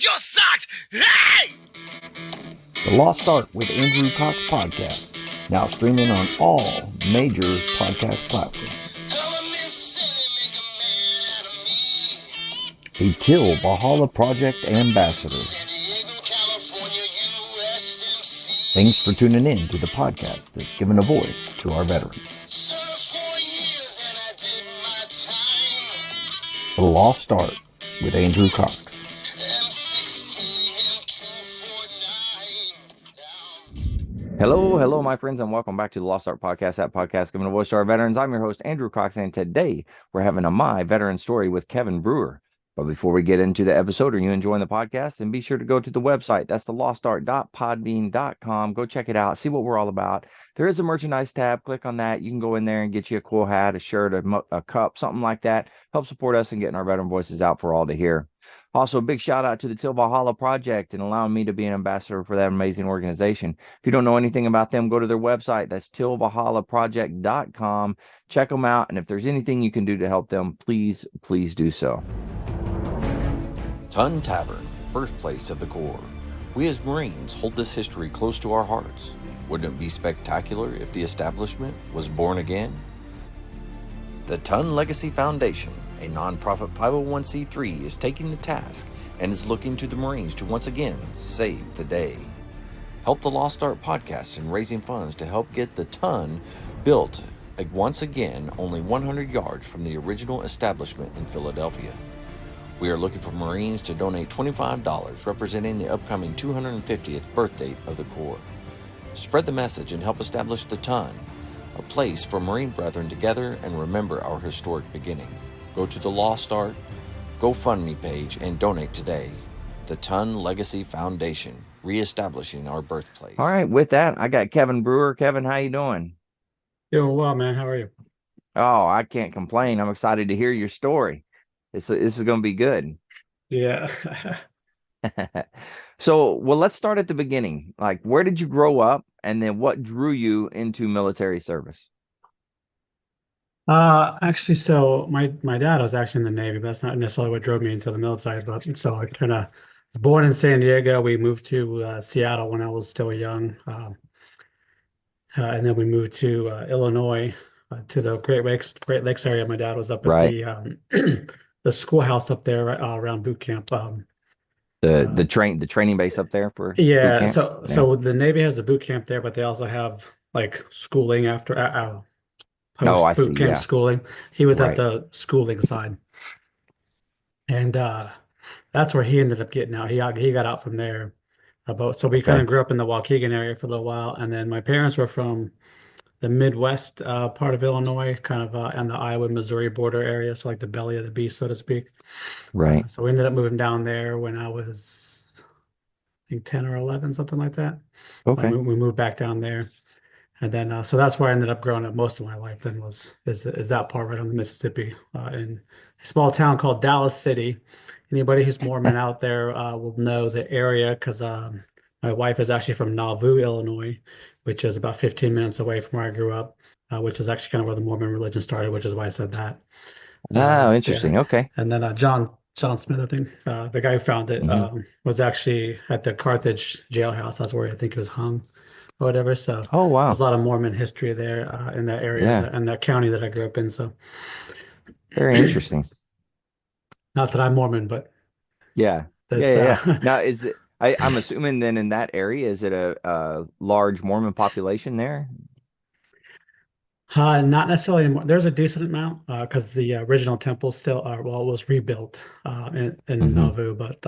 your socks. Hey! The Lost Art with Andrew Cox podcast, now streaming on all major podcast platforms. A Till Valhalla Project ambassador. Thanks for tuning in to the podcast that's given a voice to our veterans. The Lost Art with Andrew Cox. Hello, my friends, and welcome back to the Lost Art Podcast, that podcast giving a voice to our veterans. I'm your host, Andrew Cox, and today we're having a My Veteran Story with Kevin Brewer. But before we get into the episode, are you enjoying the podcast? And be sure to go to the website. That's thelostart.podbean.com. Go check it out. See what we're all about. There is a merchandise tab. Click on that. You can go in there and get you a cool hat, a shirt, a cup, something like that. Help support us in getting our veteran voices out for all to hear. Also, a big shout out to the Till Valhalla Project and allowing me to be an ambassador for that amazing organization. If you don't know anything about them, go to their website. That's tillvalhallaproject.com. Check them out. And if there's anything you can do to help them, please do so. Ton Tavern, birthplace of the Corps. We as Marines hold this history close to our hearts. Wouldn't it be spectacular if the establishment was born again? The Ton Legacy Foundation, a nonprofit 501c3, is taking the task and is looking to the Marines to once again save the day. Help the Lost Art podcast in raising funds to help get the Ton built once again only 100 yards from the original establishment in Philadelphia. We are looking for Marines to donate $25 representing the upcoming 250th birthday of the Corps. Spread the message and help establish the Ton, a place for Marine brethren to gather and remember our historic beginning. Go to the Lost Art GoFundMe page and donate today. The Ton Legacy Foundation, reestablishing our birthplace. All right, with that, I got Kevin Brewer. Kevin, how you doing? Doing well, man. How are you? Oh, I can't complain. I'm excited to hear your story. This is going to be good. Yeah. So, well, let's start at the beginning. Like, where did you grow up, and then what drew you into military service? Actually, so my dad was actually in the Navy, but that's not necessarily what drove me into the military. But so I kind of was born in San Diego. We moved to Seattle when I was still young, and then we moved to Illinois, to the Great Lakes area. My dad was up at Right. the schoolhouse up there around boot camp. The training base up there for boot Yeah, camps? so the Navy has the boot camp there, but they also have like schooling after Oh, I post boot see. camp Yeah. schooling. He was at Right. the schooling side, and that's where he ended up getting out. He got out from there. So we kind Okay. of grew up in the Waukegan area for a little while, and then my parents were from the Midwest part of Illinois, kind of on the Iowa-Missouri border area, so like the belly of the beast, so to speak. Right. So we ended up moving down there when I was, I think, 10 or 11, something like that. Okay. We moved back down there. And then, so that's where I ended up growing up most of my life. Then is that part right on the Mississippi, in a small town called Dallas City. Anybody who's Mormon out there will know the area because my wife is actually from Nauvoo, Illinois, which is about 15 minutes away from where I grew up, which is actually kind of where the Mormon religion started, which is why I said that. Oh, Yeah. interesting. Okay. And then John Smith, I think, the guy who found it, Mhm. was actually at the Carthage jailhouse. That's where I think he was hung or whatever. So Oh, there's wow. a lot of Mormon history there in that area Yeah. and that county that I grew up in. So Very interesting. not that I'm Mormon, but Yeah. Yeah. that's Yeah. Yeah. Now, I'm assuming then in that area, is it a large Mormon population there? not necessarily anymore. There's a decent amount because the original temple still, well, it was rebuilt in Hmm. Nauvoo, but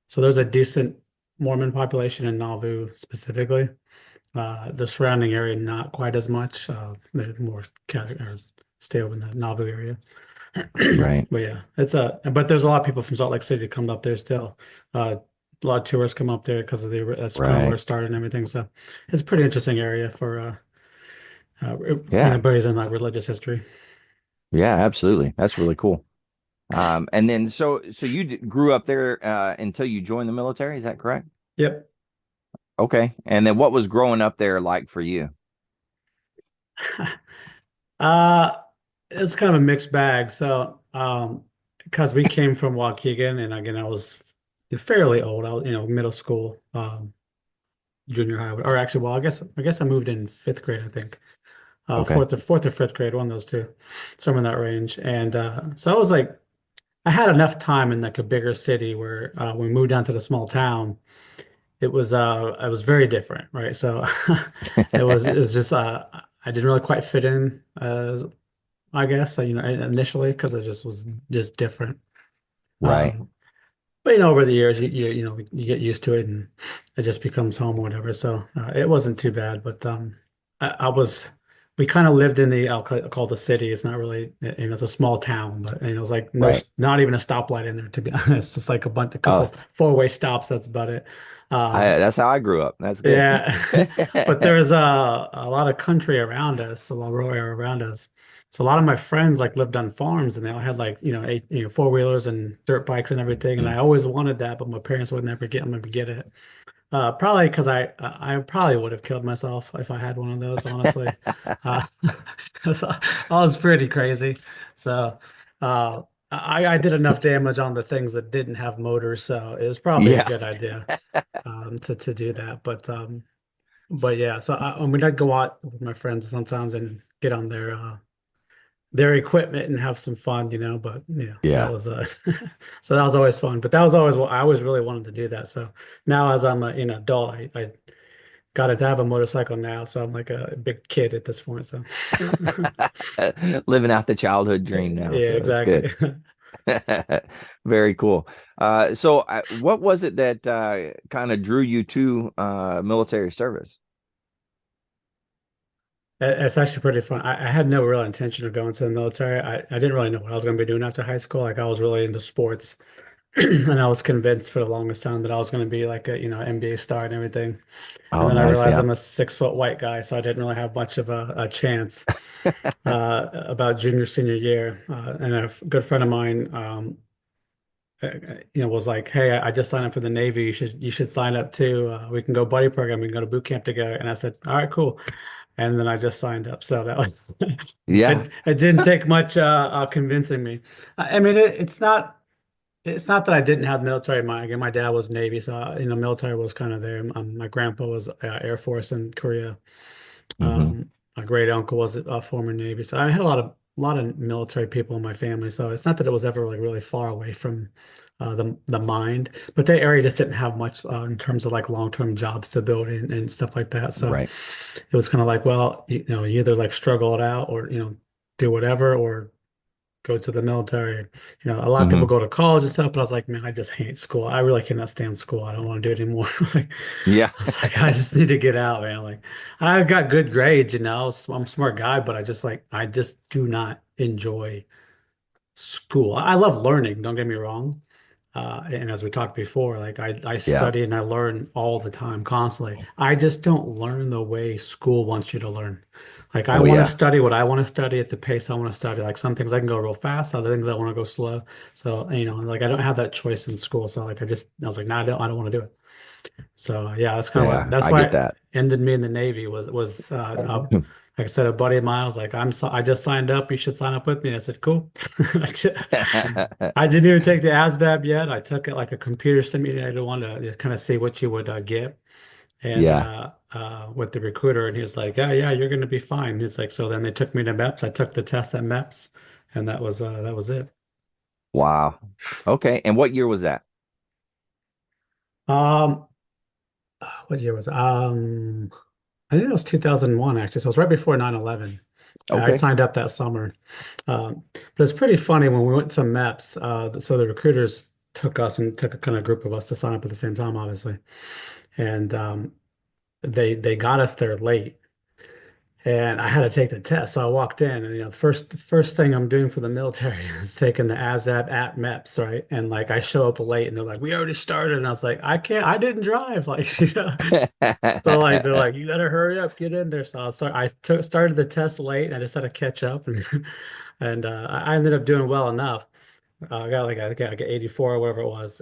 so there's a decent Mormon population in Nauvoo specifically. The surrounding area, not quite as much. They're more or stay over in the Nauvoo area. Right. But yeah, but there's a lot of people from Salt Lake City that come up there still. A lot of tourists come up there because of that's kind of where Right. it started and everything. So it's a pretty interesting area for Yeah. anybody's in like religious history. Yeah. Absolutely. That's really cool. And then so you grew up there until you joined the military, is that correct? Yep. Okay. And then what was growing up there like for you? Uh, it's kind of a mixed bag. So, because we came from Waukegan, and again, I was fairly old. I was, middle school, junior high, or actually, well, I guess I moved in fifth grade, I think. Okay. Fourth or fifth grade, one of those two, somewhere in that range. And so I was like, I had enough time in like a bigger city where when we moved down to the small town, it was very different, right? So it was just I didn't really quite fit in, I guess, initially because it just was just different. Right. Um, but over the years, you get used to it, and it just becomes home or whatever. So it wasn't too bad. But I was, we kind of lived in the I'll call the city. It's not really, it's a small town, but it was like no, Right. not even a stoplight in there to be honest. It's just like a Oh, couple four-way stops. That's about it. Um, that's how I grew up. That's good. yeah, but there's a lot of country around us, a lot of rural area around us. So a lot of my friends like lived on farms, and they all had like four-wheelers and dirt bikes and everything. And I Mhm. always wanted that, but my parents would never get them to get it. Probably because I probably would have killed myself if I had one of those, honestly. Uh, so I was pretty crazy. So uh, I did enough damage on the things that didn't have motors, so it was probably a Yeah. good idea to do that. But yeah, so I mean, I'd go out with my friends sometimes and get on their equipment and have some fun, But yeah, that Yeah. was so that was always fun. But that was always what I always really wanted to do that. So now, as I'm a adult, I got to have a motorcycle now, so I'm like a big kid at this point. So Living out the childhood dream now. yeah, So that's exactly. good. Very cool. What was it that kind of drew you to military service? It's actually pretty fun. I had no real intention of going to the military. I didn't really know what I was going to be doing after high school. Like I was really into sports, and I was convinced for the longest time that I was going to be like a NBA star and everything. And Oh, then I nice. realized Yeah. I'm a 6 foot white guy, so I didn't really have much of a chance about junior senior year. And a good friend of mine, was like, "Hey, I just signed up for the Navy. You should sign up too. We can go buddy program. We can go to boot camp together." And I said, "All right, cool." And then I just signed up. So that was Yeah. it didn't take much convincing me. I mean, it's not that I didn't have military in mind. Again, my dad was Navy, so military was kind of there. My grandpa was Air Force in Korea. Hmm. My great uncle was a former Navy, so I had a lot of military people in my family. So it's not that it was ever like really far away from the mind, but that area just didn't have much in terms of like long-term job stability and stuff like that. So Right. it was kind of like, well, you either like struggle it out or do whatever or go to the military. A lot of people Hmm. go to college and stuff, but I was like, man, I just hate school. I really cannot stand school. I don't want to do it anymore. Like, Yeah. I was like, I just need to get out, man. Like, I got good grades, so I'm a smart guy, but I just do not enjoy school. I love learning, don't get me wrong. And as we talked before, like I Yeah. study and I learn all the time, constantly. I just don't learn the way school wants you to learn. Like I Oh, want to yeah. study what I want to study at the pace I want to study. Like some things I can go real fast, other things I want to go slow. So, like I don't have that choice in school. So like I was like, nah, I don't want to do it. So yeah, that's kind of what Yeah. that's I why get it that. ended me in the Navy was like I said, a buddy of mine was like, I just signed up. You should sign up with me. I said, cool. I didn't even take the ASVAB yet. I took it like a computer simulator one to kind of see what you would get. And Yeah. with the recruiter, and he was like, yeah, you're going to be fine. He's like, so then they took me to MEPS. I took the test at MEPS, and that was it. Wow. Okay. And what year was that? Um, what year was it? I think it was 2001 actually. So it was right before 9/11. I Okay. signed up that summer. But it's pretty funny when we went to MEPS. So the recruiters took us and took a kind of group of us to sign up at the same time, obviously. And they got us there late, and I had to take the test. So I walked in, and the first thing I'm doing for the military is taking the ASVAB at MEPS, right? And like I show up late, and they're like, "We already started," and I was like, "I can't, I didn't drive," like So like they're like, "You gotta hurry up, get in there." So I started the test late, and I just had to catch up, and and I ended up doing well enough. I got like I think I got 84 or whatever it was,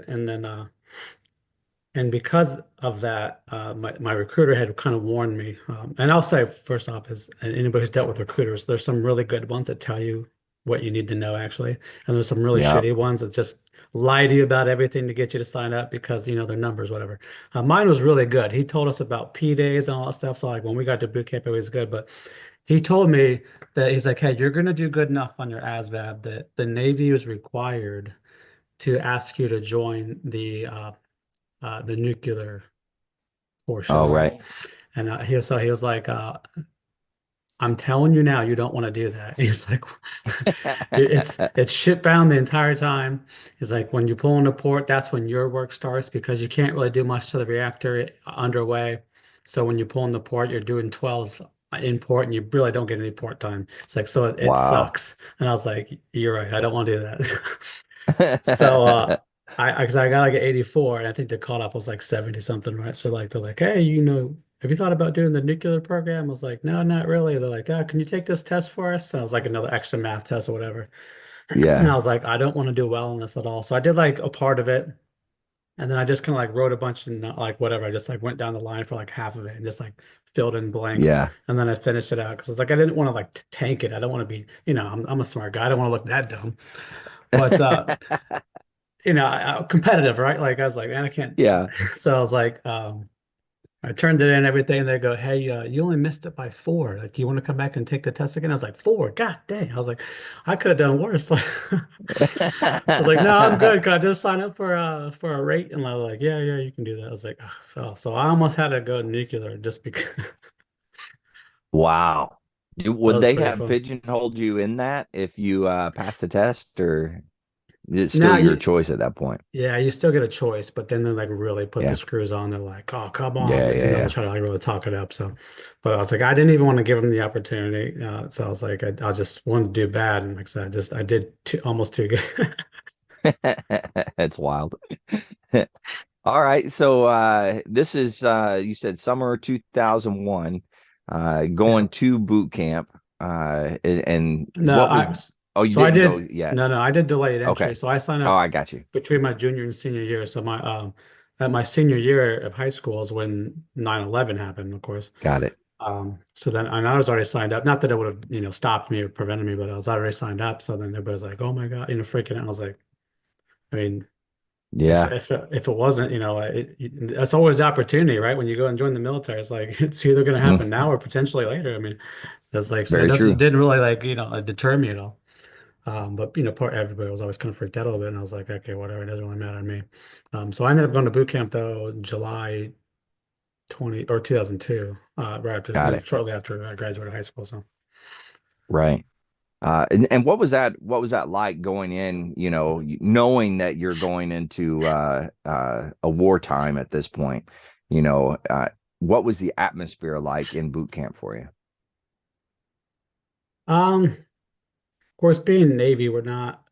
and because of that, my recruiter had kind of warned me. And I'll say first off is, and anybody who's dealt with recruiters, there's some really good ones that tell you. what you need to know actually. And there's some really Yeah. shitty ones that just lie to you about everything to get you to sign up because their numbers, whatever. Mine was really good. He told us about P days and all that stuff. So like when we got to boot camp, it was good. But he told me that he's like, hey, you're gonna do good enough on your ASVAB that the Navy is required to ask you to join the nuclear portion, Oh, right? right. And he was like, I'm telling you now, you don't want to do that. He's like, it's shit bound the entire time. He's like, when you pull into port, that's when your work starts because you can't really do much to the reactor underway. So when you pull in the port, you're doing 12s in port and you really don't get any port time. It's like, so it Wow. sucks. And I was like, you're right. I don't want to do that. So because I got like an 84 and I think the cutoff was like 70 something, right? So like they're like, hey, have you thought about doing the nuclear program? I was like, no, not really. They're like, can you take this test for us? And I was like another extra math test or whatever. And I Yeah. was like, I don't want to do well in this at all. So I did like a part of it. And then I just kind of like wrote a bunch and like whatever. I just like went down the line for like half of it and just like filled in blanks. Yeah. And then I finished it out because it's like I didn't want to like tank it. I don't want to be, I'm a smart guy. I don't want to look that dumb. But competitive, right? Like I was like, man, I can't. Yeah. So I was like, I turned it in and everything. And they go, hey, you only missed it by 4. Like, you want to come back and take the test again? I was like, 4. God dang. I was like, I could have done worse. Like, I was like, no, I'm good. Can I just sign up for a rate? And I was like, yeah, yeah, you can do that. I was like, oh. So I almost had to go nuclear just because Wow. that Would was they pretty have fun. pigeonholed you in that if you passed the test, or is it still Now your you choice at that point? Yeah, you still get a choice, but then they like really put the Yeah. screws on. They're like, "Oh, come on," Yeah. and Yeah. they'll Yeah. try to like really talk it up. So, but I was like, I didn't even want to give them the opportunity. So I was like, I just wanted to do bad, and like I said, I did almost too good. That's wild. All right. So this is you said summer 2001, Yeah. going to boot camp. And No, what was, oh, you so I didn't go did. yet. No, I did delayed entry. Okay. So I signed Oh, up I got you. between my junior and senior year. So at my senior year of high school is when 9/11 happened, of course. Got it. So then, and I was already signed up. Not that it would have, stopped me or prevented me, but I was already signed up. So then everybody's like, "Oh my God," freaking out. I was like, I mean, if Yeah. if if it wasn't, that's always the opportunity, right? When you go and join the military, it's like it's either going to Mhm. happen now or potentially later. I mean, that's like so Very it true. didn't really like deter me at all. But everybody was always kind of freaked out a little bit, and I was like, okay, whatever, it doesn't really matter to me. So I ended up going to boot camp though, July 20 or 2002, right after, Got it. shortly after I graduated high school. So. Right. And what was that like going in, knowing that you're going into a wartime at this point? What was the atmosphere like in boot camp for you? Of course, being Navy, we're not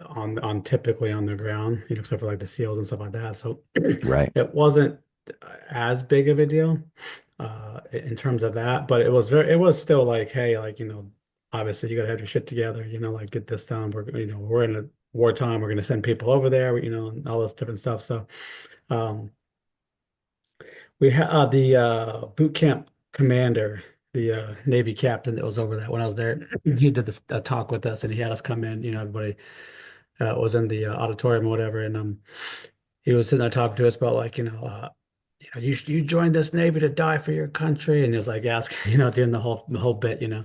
on typically on the ground, except for like the SEALs and stuff like that. So Right. it wasn't as big of a deal in terms of that, but it was still like, hey, like, obviously you gotta have your shit together, like get this done. We're in a wartime, we're gonna send people over there, and all this different stuff. So um we had the boot camp commander, the Navy captain that was over that when I was there. He did this talk with us, and he had us come in. Everybody was in the auditorium or whatever, and he was sitting there talking to us about like, you joined this Navy to die for your country, and he was like asking, doing the whole bit, and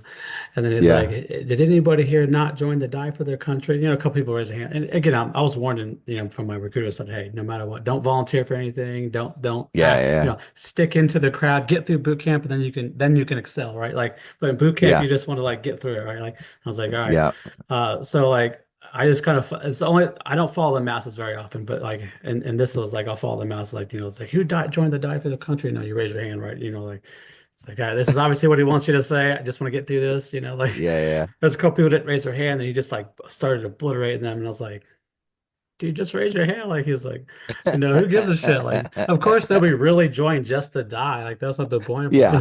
then he's like, Yeah. did anybody here not join to die for their country? A couple people raised their hand. And again, I was warned, from my recruiter said, hey, no matter what, don't volunteer for anything. Don't Yeah. Yeah. stick into the crowd, get through boot camp, and then you can excel, right? Like, but in boot camp, Yeah. you just want to like get through it, right? Like, I was like, all right. Yeah. So like, I just kind of, I don't follow the masses very often, but like, and this was like, I'll follow the masses, like, it's like, who died, joined the die for the country? No, you raise your hand, right? Like, it's like, all right, this is obviously what he wants you to say. I just want to get through this, like Yeah. Yeah. there's a couple people that didn't raise their hand and he just like started obliterating them. And I was like, dude, just raise your hand. Like, he's like, who gives a shit? Like, of course, they'll be really joined just to die. Like, that's not the point, but Yeah.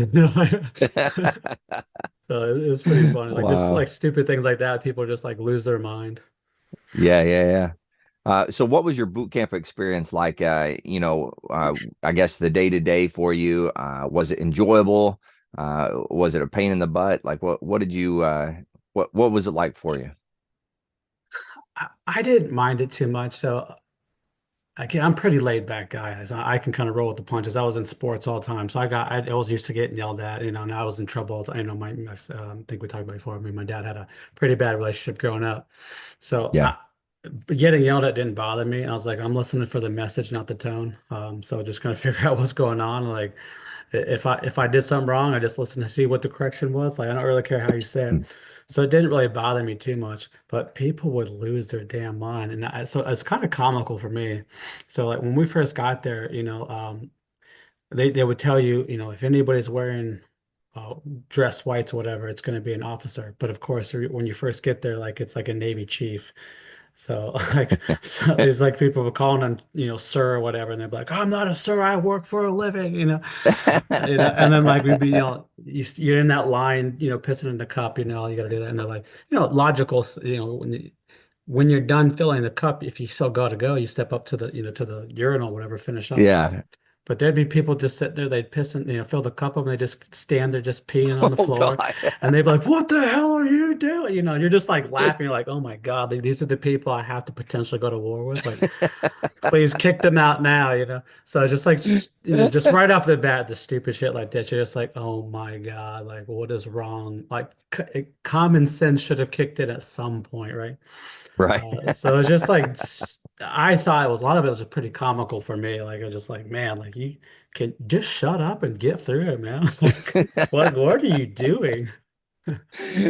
so it was pretty funny. Like, just like Wow. stupid things like that, people just like lose their mind. Yeah. Yeah. Yeah. So what was your boot camp experience like? I guess the day to day for you, was it enjoyable? Was it a pain in the butt? Like what did you, what was it like for you? I didn't mind it too much. So again, I'm a pretty laid back guy. So I can kind of roll with the punches. I was in sports all the time, so I was used to getting yelled at, and I was in trouble. All the time. I think we talked about it before. I mean, my dad had a pretty bad relationship growing up, so Yeah. getting yelled at didn't bother me. I was like, I'm listening for the message, not the tone. So just kind of figure out what's going on. Like, if I did something wrong, I just listen to see what the correction was. Like I don't really care how you say it. So it didn't really bother me too much, but people would lose their damn mind. So it's kind of comical for me. So like when we first got there, they would tell you, if anybody's wearing uh, dress whites or whatever, it's going to be an officer. But of course, when you first get there, like it's like a Navy chief. So like so it's like people were calling them, sir or whatever, and they're like, I'm not a sir, I work for a living. And then like we'd be, you're in that line, pissing in the cup, you got to do that. And they're like, logical, when you're done filling the cup, if you still got to go, you step up to the urinal, whatever, finish up. Yeah. But there'd be people just sit there, they'd piss and fill the cup up, and they just stand there just peeing on the Oh floor, God. and they'd be like, "What the hell are you doing?" You're just like laughing, you're like, "Oh my God, these are the people I have to potentially go to war with." Like, please kick them out now. So just like just right off the bat, the stupid shit like this, you're just like, "Oh my God, like what is wrong?" Like common sense should have kicked in at some point, right? Right. So it's just like I thought a lot of it was pretty comical for me. Like I was just like, man, like you can just shut up and get through it, man. Like what are you doing?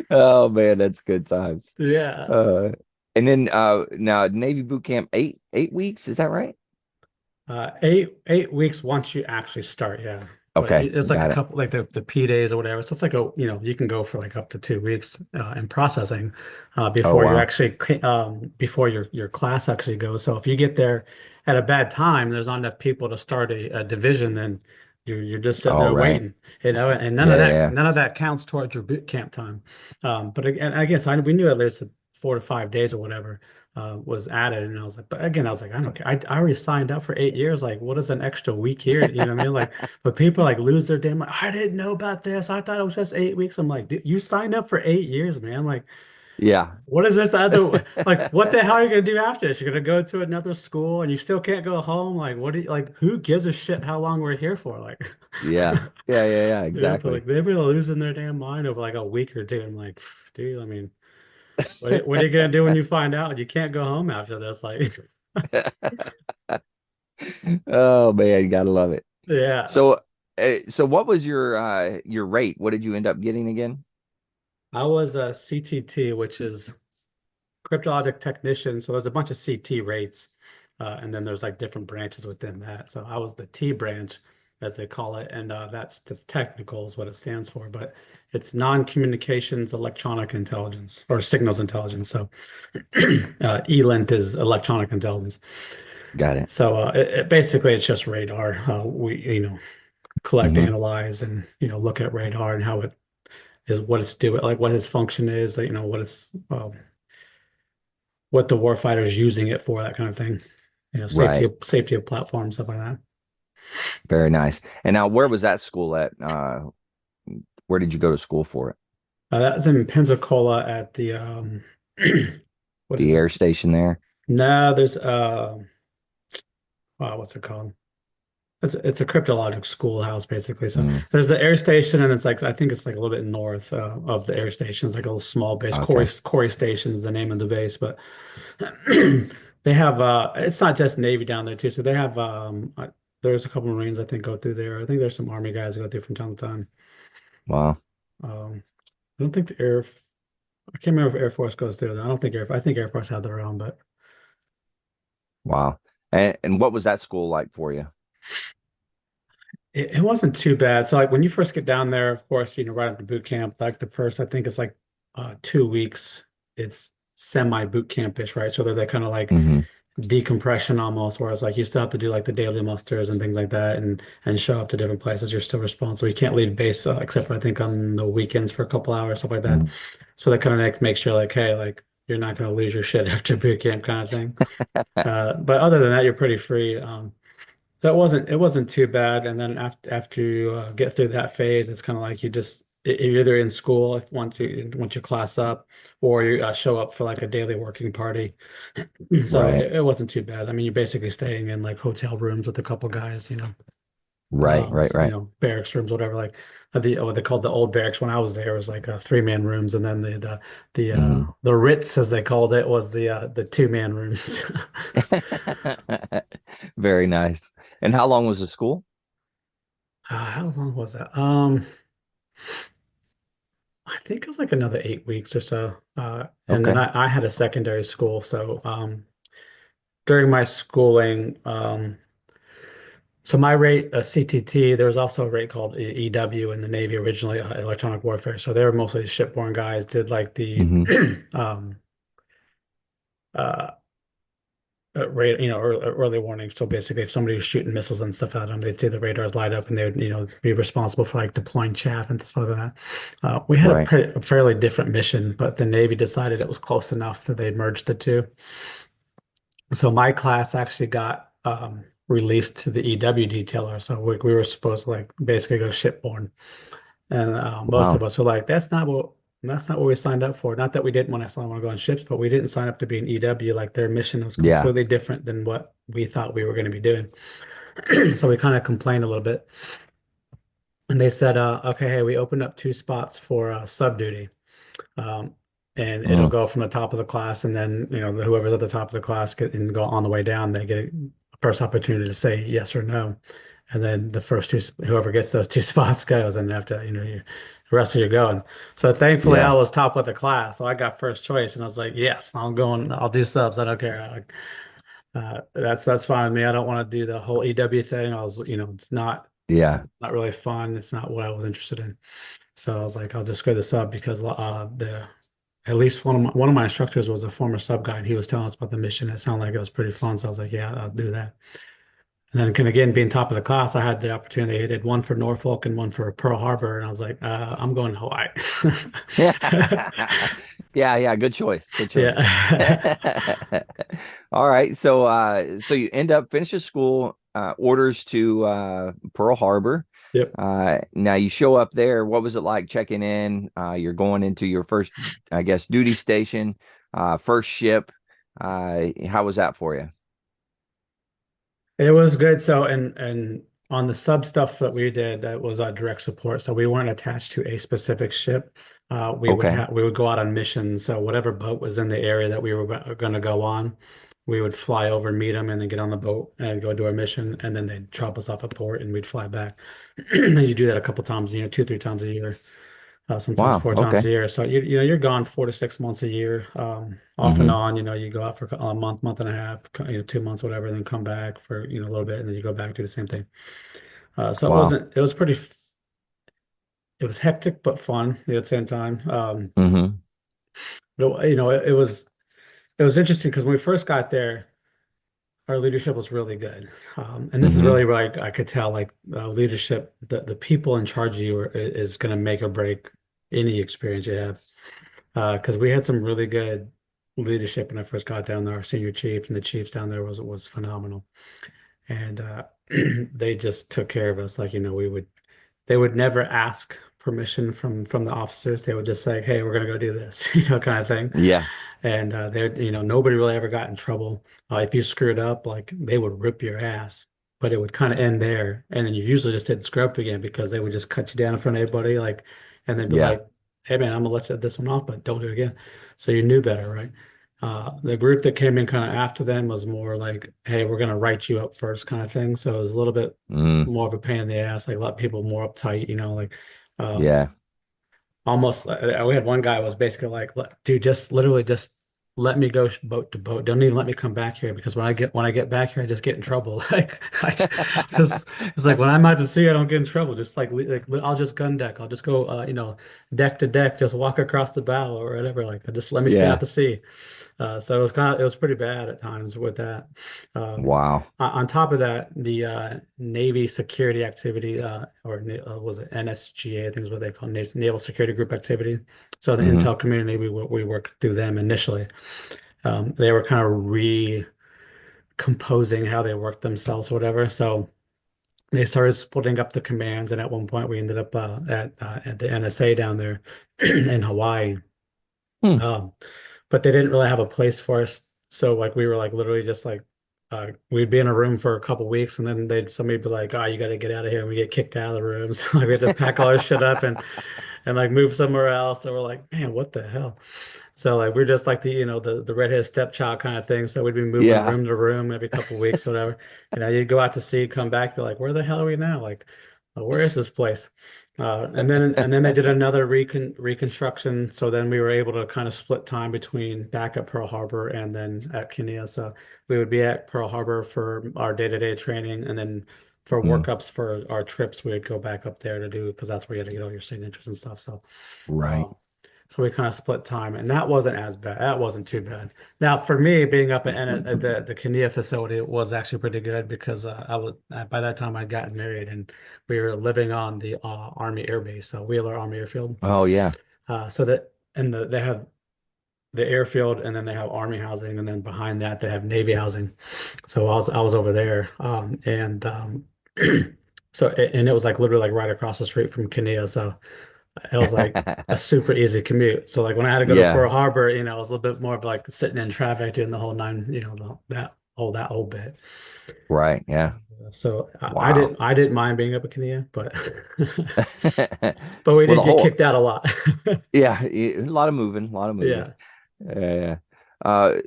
Oh man, that's good times. Yeah. Uh, and then now Navy boot camp, 8 weeks, is that right? 8 weeks once you actually start, yeah. But Okay, it's like a got it. couple, like the P days or whatever. So it's like you can go for like up to 2 weeks in processing Oh before wow. before your class actually goes. So if you get there at a bad time, there's not enough people to start a division, then you're just sitting All there right. waiting, and none Yeah, of yeah, that yeah. none of that counts towards your boot camp time. But again, I guess we knew at least 4 to 5 days or whatever was added. And I was like, but again, I was like, I don't care. I already signed up for 8 years. Like, what is an extra week here? You know what I mean? Like, but people like lose their damn, like, I didn't know about this. I thought it was just 8 weeks. I'm like, dude, you signed up for 8 years, man. Like, Yeah. what is this other, like, what the hell are you going to do after this? You're going to go to another school and you still can't go home. Like, like, who gives a shit how long we're here for? Like, Yeah. Yeah, yeah, yeah, yeah, but exactly. like, they've been losing their damn mind over like a week or two. I'm like, dude, I mean, what are you gonna do when you find out you can't go home after this? Like, Oh man, you gotta love it. yeah, So what was your rate? What did you end up getting again? I was a CTT, which is cryptologic technician. So there's a bunch of CT rates, and then there's like different branches within that. So I was the T branch, as they call it, and that's just technical is what it stands for. But it's non-communications electronic intelligence or signals intelligence. So ELINT is electronic intelligence. Got it. So basically it's just radar. We collect, Hmm. analyze, and look at radar and how it is, what it's doing, like what its function is, what the warfighter is using it for, that kind of thing. Right. Safety of platforms, stuff like that. Very nice. And now where was that school at? Where did you go to school for it? That was in Pensacola at the what The is it? air station there? No, there's wow, what's it called? It's a cryptologic schoolhouse basically. So Mm, there's the air station, and it's like I think it's like a little bit north of the air station. It's like a little small base. okay. Corey Station is the name of the base, but they have it's not just Navy down there too. So they have there's a couple Marines I think go through there. I think there's some Army guys go through from time to time. Wow. I don't think I can't remember if Air Force goes through. I don't think I think Air Force had their own, but Wow. And what was that school like for you? it wasn't too bad. So like when you first get down there, of course, right after boot camp, like the first, I think it's like 2 weeks, it's semi boot campish, right? So they're that kind of like Hmm. decompression almost, whereas like you still have to do like the daily musters and things like that and show up to different places. You're still responsible. You can't leave base except for I think on the weekends for a couple hours, stuff like that. So they kind of make sure like, hey, like you're not going to lose your shit after boot camp kind of thing. But other than that, you're pretty free. So it wasn't too bad. And then after you get through that phase, it's kind of like you just you're either in school if once you class up, or you show up for like a daily working party. So Right. it wasn't too bad. I mean, you're basically staying in like hotel rooms with a couple guys, Right. Right. so, Right. barracks rooms, whatever. Like what they called the old barracks when I was there was like three-man rooms, and then Hmm. the Ritz, as they called it, was the two-man rooms. Very nice. And how long was the school? How long was that? I think it was like another 8 weeks or so. And then Okay. I had a secondary school, so during my schooling, so my rate, CTT, there was also a rate called EW in the Navy originally, electronic warfare. So they were mostly shipborne guys, did like the Hmm. um, uh, rate, early warning. So basically, if somebody was shooting missiles and stuff at them, they'd see the radars light up, and they would, be responsible for like deploying chaff and stuff like that. We had Right. a fairly different mission, but the Navy decided it was close enough that they merged the two. So my class actually got released to the EW detailer. So we were supposed to like basically go shipborne. And most of Wow. us were like, that's not what we signed up for. Not that we didn't want to go on ships, but we didn't sign up to be an EW. Like their mission was Yeah. completely different than what we thought we were going to be doing. So we kind of complained a little bit. And they said, okay, hey, we opened up two spots for sub duty. Um, and it'll Mm. go from the top of the class, and then whoever's at the top of the class and go on the way down, they get a first opportunity to say yes or no, and then the first two, whoever gets those two spots goes, and after the rest of you going. So thankfully, I Yeah. was top of the class, so I got first choice, and I was like, yes, I'm going. I'll do subs. I don't care. That's fine with me. I don't want to do the whole EW thing. I was, it's Yeah. not really fun. It's not what I was interested in. So I was like, I'll just go the sub because the at least one of my instructors was a former sub guy, and he was telling us about the mission. It sounded like it was pretty fun. So I was like, yeah, I'll do that. And then, again, being top of the class, I had the opportunity. I did one for Norfolk and one for Pearl Harbor, and I was like, I'm going to Hawaii. Yeah. Yeah, yeah, good choice. Good choice. Yeah. All right. So you end up finishing school, orders to Pearl Harbor. Yep. Now you show up there. What was it like checking in? You're going into your first, I guess, duty station, first ship. How was that for you? It was good. So, and on the sub stuff that we did, that was our direct support. So we weren't attached to a specific ship. Okay. We would go out on missions. So whatever boat was in the area that we were going to go on, we would fly over and meet them, and then get on the boat and go do our mission, and then they'd drop us off at port, and we'd fly back. And you do that a couple times, two, three times a year, sometimes Wow. four times Okay. a year. So you're gone 4 to 6 months a year, off and Hmm. on. You go out for a month, month and a half, 2 months, whatever, and then come back for a little bit, and then you go back do the same thing. So Wow. it was it was hectic but fun at the same time. Hmm. But, it was interesting because when we first got there, our leadership was really good. And this is Hmm. really where I could tell like leadership, the people in charge of you is going to make or break any experience you have. Because we had some really good leadership when I first got down there. Our senior chief and the chiefs down there was phenomenal, and they just took care of us. Like they would never ask permission from the officers. They would just say, "Hey, we're gonna go do this," kind of thing. Yeah. And nobody really ever got in trouble. If you screwed up, like they would rip your ass, but it would kind of end there. And then you usually just didn't screw up again because they would just cut you down in front of everybody, like, and they'd be Yeah. like, "Hey man, I'm gonna let you this one off, but don't do it again." So you knew better, right? The group that came in kind of after them was more like, "Hey, we're gonna write you up first," kind of thing. So it was a little bit Mm. more of a pain in the ass, like a lot of people more uptight, like um, Yeah. almost we had one guy who was basically like, dude, just literally just let me go boat to boat. Don't even let me come back here because when I get back here, I just get in trouble. Like just it's like when I'm out to sea, I don't get in trouble. Just I'll just gun deck. I'll just go deck to deck, just walk across the bow or whatever. Like just let me stay out Yeah. to sea. So it was pretty bad at times with that. Um, Wow. on top of that, the Navy security activity, was it NSGA? I think is what they call Naval Security Group activity. So the Hmm. intel community, we worked through them initially. They were kind of recomposing how they worked themselves or whatever. So they started splitting up the commands, and at one point we ended up at the NSA down there in Hawaii. Hmm. Um, but they didn't really have a place for us. So like we were like literally just like we'd be in a room for a couple weeks, and then they'd somebody be like, "Oh, you got to get out of here," and we get kicked out of the rooms. Like we had to pack all our shit up and like move somewhere else. So we're like, man, what the hell? So like we're just like the redheaded stepchild kind of thing. So we'd be moving Yeah. room to room every couple of weeks or whatever. You'd go out to sea, come back, be like, where the hell are we now? Like, where is this place? And then they did another reconstruction. So then we were able to kind of split time between back at Pearl Harbor and then at Kinea. So we would be at Pearl Harbor for our day-to-day training, and then for Mm, workups for our trips, we would go back up there to do because that's where you had to get all your signatures and stuff. So. right. Um, so we kind of split time, and that wasn't as bad. That wasn't too bad. Now, for me, being up at the Kinea facility was actually pretty good because by that time I'd gotten married, and we were living on the Army Air Base, so Wheeler Army Airfield. Oh yeah. So that and they have the airfield, and then they have Army housing, and then behind that they have Navy housing. So I was over there, and and it was like literally like right across the street from Kinea. So. It was like a super easy commute. So like when I had to go to Yeah. Pearl Harbor, it was a little bit more of like sitting in traffic doing the whole nine, that whole bit. Right. Yeah. So I Wow. didn't mind being up at Kinea, but but we Well, did the get whole, kicked out a lot. yeah, a lot of moving, a lot of moving. Yeah. Yeah.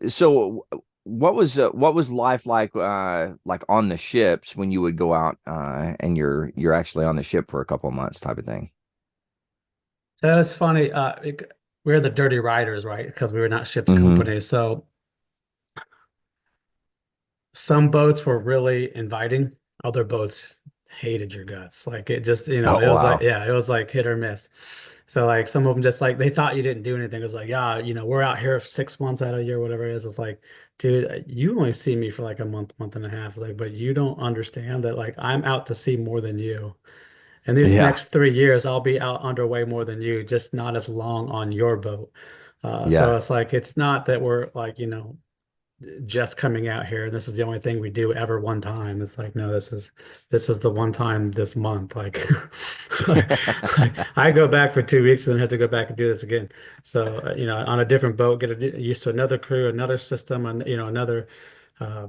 So what was life like on the ships when you would go out and you're actually on the ship for a couple of months type of thing? So it's funny. We're the dirty riders, right? Because we were not ship's Hmm. company. So some boats were really inviting. Other boats hated your guts. Like it just, Oh it was like, wow. yeah, it was like hit or miss. So like some of them just like they thought you didn't do anything. It was like, yeah, we're out here 6 months out of the year, whatever it is. It's like, dude, you only see me for like a month, month and a half. Like, but you don't understand that like I'm out to sea more than you. And these Yeah. next 3 years, I'll be out underway more than you, just not as long on your boat. So Yeah. it's like it's not that we're like, just coming out here. This is the only thing we do ever one time. It's like, no, this is the one time this month. Like, like I go back for 2 weeks and then have to go back and do this again. So, on a different boat, used to another crew, another system, and another uh,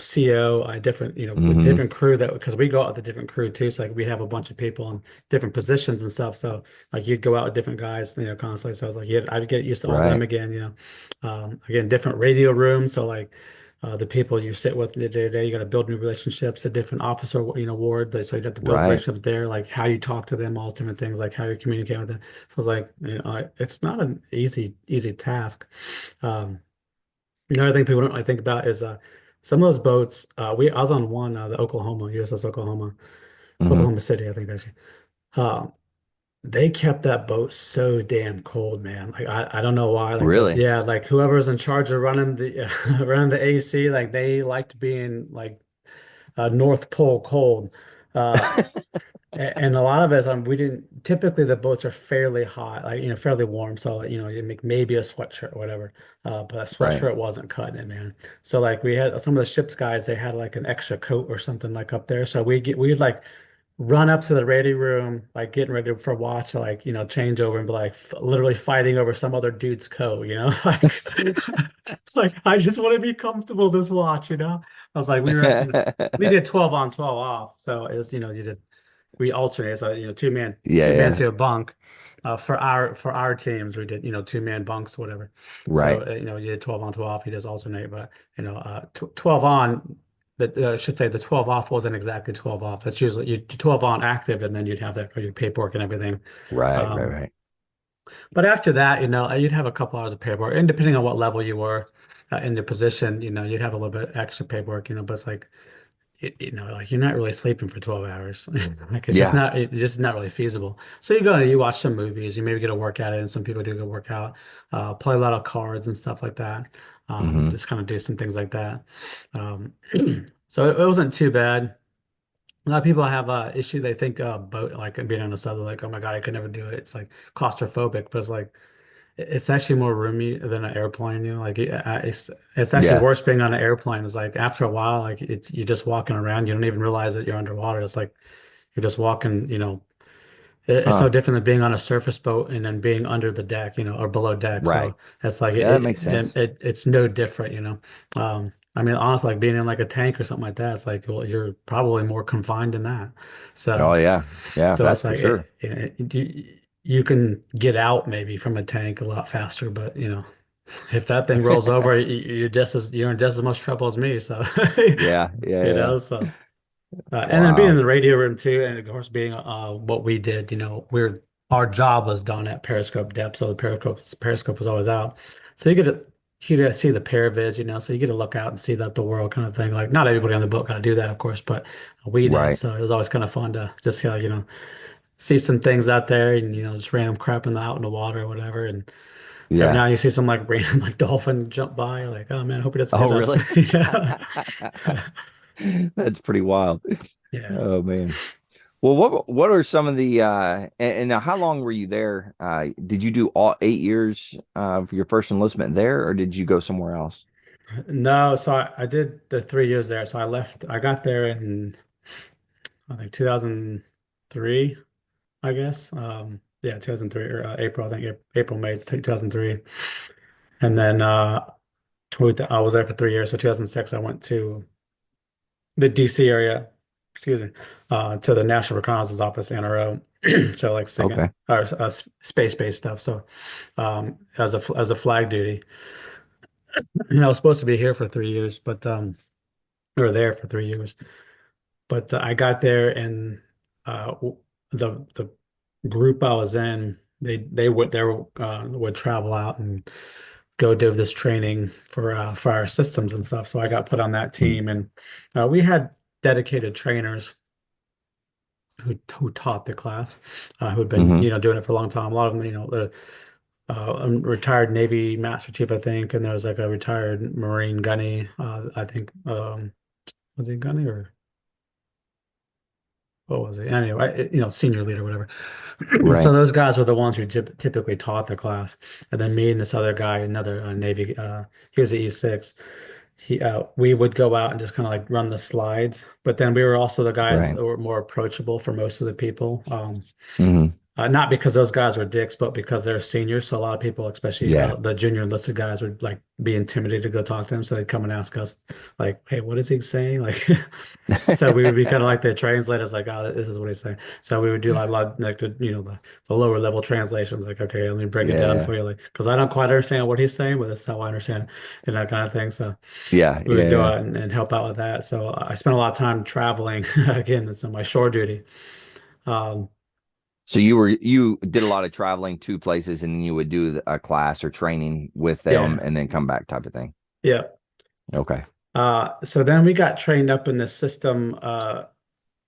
CO, a different, with Hmm. different crew that because we go out with a different crew too. So like we have a bunch of people in different positions and stuff. So like you'd go out with different guys, constantly. So I was like, yeah, I'd get used to all of them Right. again, again, different radio rooms. So like the people you sit with the day to day, you got to build new relationships, a different officer, ward. So you have to build Right. relationships there, like how you talk to them, all those different things, like how you communicate with them. So it's like, it's not an easy task. Um, Another thing people don't really think about is some of those boats. I was on one, the Oklahoma, USS Oklahoma, Hmm. Oklahoma City, I think actually. Um, they kept that boat so damn cold, man. Like I don't know why. Like Really? yeah, like whoever's in charge of running the running the AC, like they liked being like North Pole cold. Uh, and a lot of it is we didn't typically the boats are fairly hot, like fairly warm. So you make maybe a sweatshirt or whatever. But a Right. sweatshirt wasn't cutting it, man. So like we had some of the ship's guys, they had like an extra coat or something like up there. So we'd like run up to the ready room, like getting ready for watch, like change over and be like literally fighting over some other dude's coat, like like I just want to be comfortable this watch. I was like we did 12 on 12 off. So it was we alternate, so Yeah, two man yeah. to a bunk. For our teams, we did 2-man bunks, whatever. So Right. you did 12 on 12 off. You just alternate, but 12 on. That I should say the 12 off wasn't exactly 12 off. That's usually you 12 on active, and then you'd have that for your paperwork and everything. Right, right, Um, right. but after that, you'd have a couple hours of paperwork, and depending on what level you were in the position, you'd have a little bit extra paperwork. But it's like like you're not really sleeping for 12 hours. Like Yeah. it's just not really feasible. So you go and you watch some movies, you maybe get a workout in, some people do go work out, play a lot of cards and stuff like that. Hmm. Just kind of do some things like that. Um, so it wasn't too bad. A lot of people have a issue. They think boat like being on a sub, like, oh my God, I could never do it. It's like claustrophobic, but it's like it's actually more roomy than an airplane, you know, like it's actually Yeah. worse being on an airplane. It's like after a while, like you're just walking around, you don't even realize that you're underwater. It's like you're just walking, you know, it's so Huh. different than being on a surface boat and then being under the deck, you know, or below deck. Right. So it's like Yeah, that makes sense. it's no different, you know. I mean, honestly, like being in like a tank or something like that, it's like, well, you're probably more confined in that. Oh So. yeah. Yeah, So that's it's for like sure. you can get out maybe from a tank a lot faster, but you know, if that thing rolls over, you're in just as much trouble as me. So Yeah, yeah, you yeah. know, so and then being in Wow. the radio room too, and of course being what we did, you know, our job was done at periscope depth, so the periscope was always out. So you get to see the paraviz, you know, so you get to look out and see that the world kind of thing. Like not everybody on the boat got to do that, of course, but we did. Right. So it was always kind of fun to just you know see some things out there and you know just random crap out in the water or whatever and every Yeah. now you see some like random like dolphin jump by you're like oh man I hope he doesn't Oh, hit us really? yeah That's pretty wild. yeah Oh man. Well, what are some of the and now how long were you there? Did you do all 8 years of your first enlistment there, or did you go somewhere else? no so I did the 3 years there so I got there in I think 2003 I guess yeah 2003 or April I think April May 2003 and then I was there for 3 years so 2006 I went to the DC area, excuse me, to the National Reconnaissance Office, NRO. So like SIGINT Okay. or space-based stuff. So as a flag duty, and I was supposed to be here for 3 years, but or there for 3 years. But I got there and the group I was in, would travel out and go do this training for fire systems and stuff. So I got put on that Mm. team, and we had dedicated trainers who taught the class, who had been Mm-hmm. you know doing it for a long time. A lot of them, you know, a retired Navy Master Chief, I think, and there was like a retired Marine gunny. I think was he gunny or what was he? Anyway, you know, senior leader, whatever. So Right. those guys were the ones who typically taught the class, and then me and this other guy, another Navy, he was the E6. We would go out and just kind of like run the slides, but then we were also the guys Right. that were more approachable for most of the people. Mm-hmm. Not because those guys were dicks, but because they're seniors. So a lot of people, especially Yeah. the junior enlisted guys, would like be intimidated to go talk to them. So they'd come and ask us, like, "Hey, what is he saying?" Like, so we would be kind of like the translators, like, "Oh, this is what he's saying." So we would do like a lot, like you know, the lower level translations, like, "Okay, let me break it down Yeah. for you," like, because I don't quite understand what he's saying, but that's how I understand it, and that kind of thing. So Yeah. we would go Yeah. out and help out with that. So I spent a lot of time traveling. Again, it's on my shore duty. Um, So you did a lot of traveling to places, and then you would do a class or training with them, yeah, and then come back, type of thing. yeah. Okay. So then we got trained up in this system that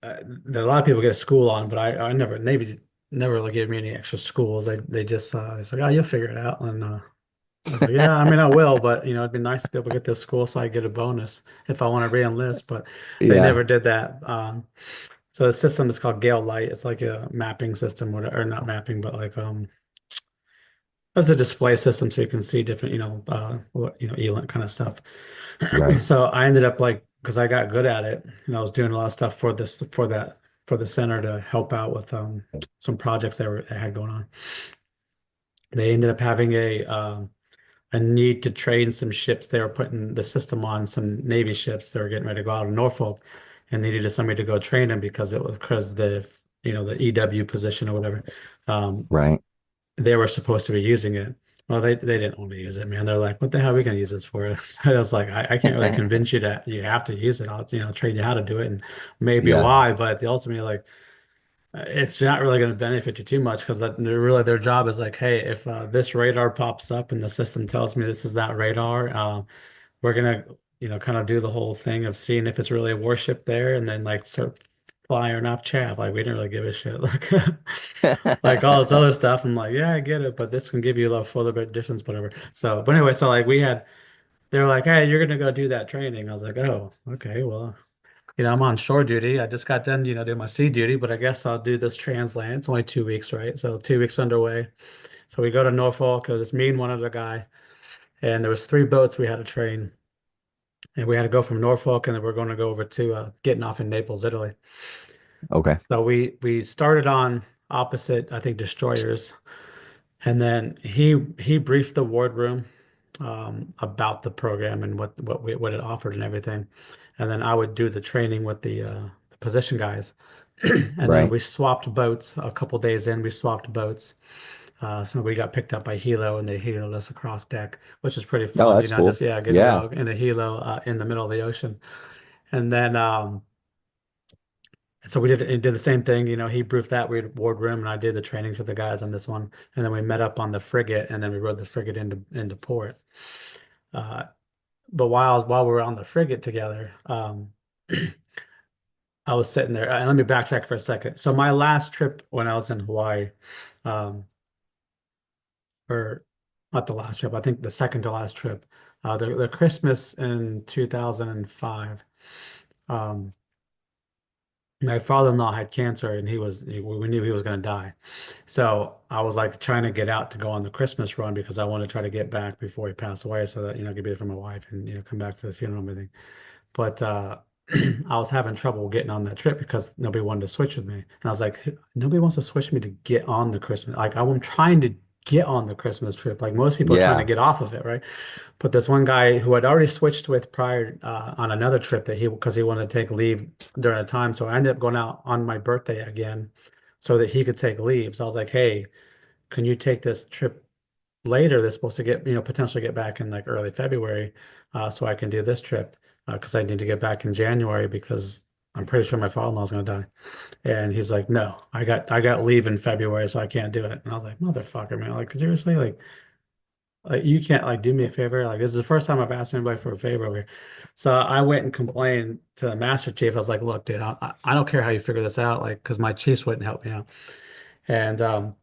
a lot of people get a school on, but I never Navy never really gave me any extra schools. They just it's like oh you'll figure it out, and I was like yeah I mean I will, but you know it'd be nice to be able to get this school so I get a bonus if I want to re-enlist, but they Yeah. never did that. So the system is called Gale Light. It's like a mapping system, or not mapping, but like it's a display system so you can see different, you know, ELINT kind of stuff. Right. So I ended up like, because I got good at it, and I was doing a lot of stuff for the center to help out with some projects they had going on. They ended up having a need to train some ships. They were putting the system on some Navy ships. They were getting ready to go out of Norfolk, and they needed somebody to go train them because it was because the you know the EW position or whatever. Um, Right. they were supposed to be using it. Well, they didn't want to use it, man. They're like, what the hell are we going to use this for? So I was like, I can't really convince you that you have to use it. I'll, you know, train you how to do it and maybe Yeah. why, but the ultimately, like, it's not really going to benefit you too much because really their job is like, hey, if this radar pops up and the system tells me this is that radar, we're gonna, you know, kind of do the whole thing of seeing if it's really a warship there, and then like start firing off chaff. Like we didn't really give a shit. Like all this other stuff. I'm like, yeah, I get it, but this can give you a little further bit distance, whatever. So, but anyway, so like they were like, hey, you're gonna go do that training. I was like, oh, okay, well, I'm on shore duty. I just got done, doing my sea duty, but I guess I'll do this transland. It's only 2 weeks, right? So 2 weeks underway. So we go to Norfolk because it's me and one other guy, and there was 3 boats we had to train, and we had to go from Norfolk, and then we're going to go over to getting off in Naples, Italy. Okay. So we started on opposite, I think, destroyers, and then he briefed the wardroom about the program and what it offered and everything, and then I would do the training with the position guys, and then Right. we swapped boats a couple days in. We swapped boats, so we got picked up by Hilo and they heloed us across deck, which is pretty Oh, fun. that's Just cool. yeah, getting to Yeah. go in a helo in the middle of the ocean, and then so we did the same thing. He briefed that we had wardroom, and I did the training for the guys on this one, and then we met up on the frigate, and then we rode the frigate into port. Uh, but while we were on the frigate together, I was sitting there. Let me backtrack for a second. So my last trip when I was in Hawaii, um, or not the last trip, I think the second to last trip, the Christmas in 2005. Um, my father-in-law had cancer, and we knew he was going to die. So I was like trying to get out to go on the Christmas run because I wanted to try to get back before he passed away, so that I could be there for my wife and come back for the funeral and everything. But I was having trouble getting on that trip because nobody wanted to switch with me. And I was like, nobody wants to switch me to get on the Christmas. Like I'm trying to get on the Christmas trip. Like most people are trying to Yeah. get off of it, right? But this one guy who had already switched with prior on another trip because he wanted to take leave during a time. So I ended up going out on my birthday again so that he could take leave. So I was like, hey, can you take this trip later? They're supposed to potentially get back in like early February, so I can do this trip because I need to get back in January because I'm pretty sure my father-in-law is going to die. And he's like, no, I got leave in February, so I can't do it. And I was like, motherfucker, man, like seriously, like you can't like do me a favor. Like this is the first time I've asked anybody for a favor over here. So I went and complained to the master chief. I was like, look, dude, I don't care how you figure this out, like because my chiefs wouldn't help me out. And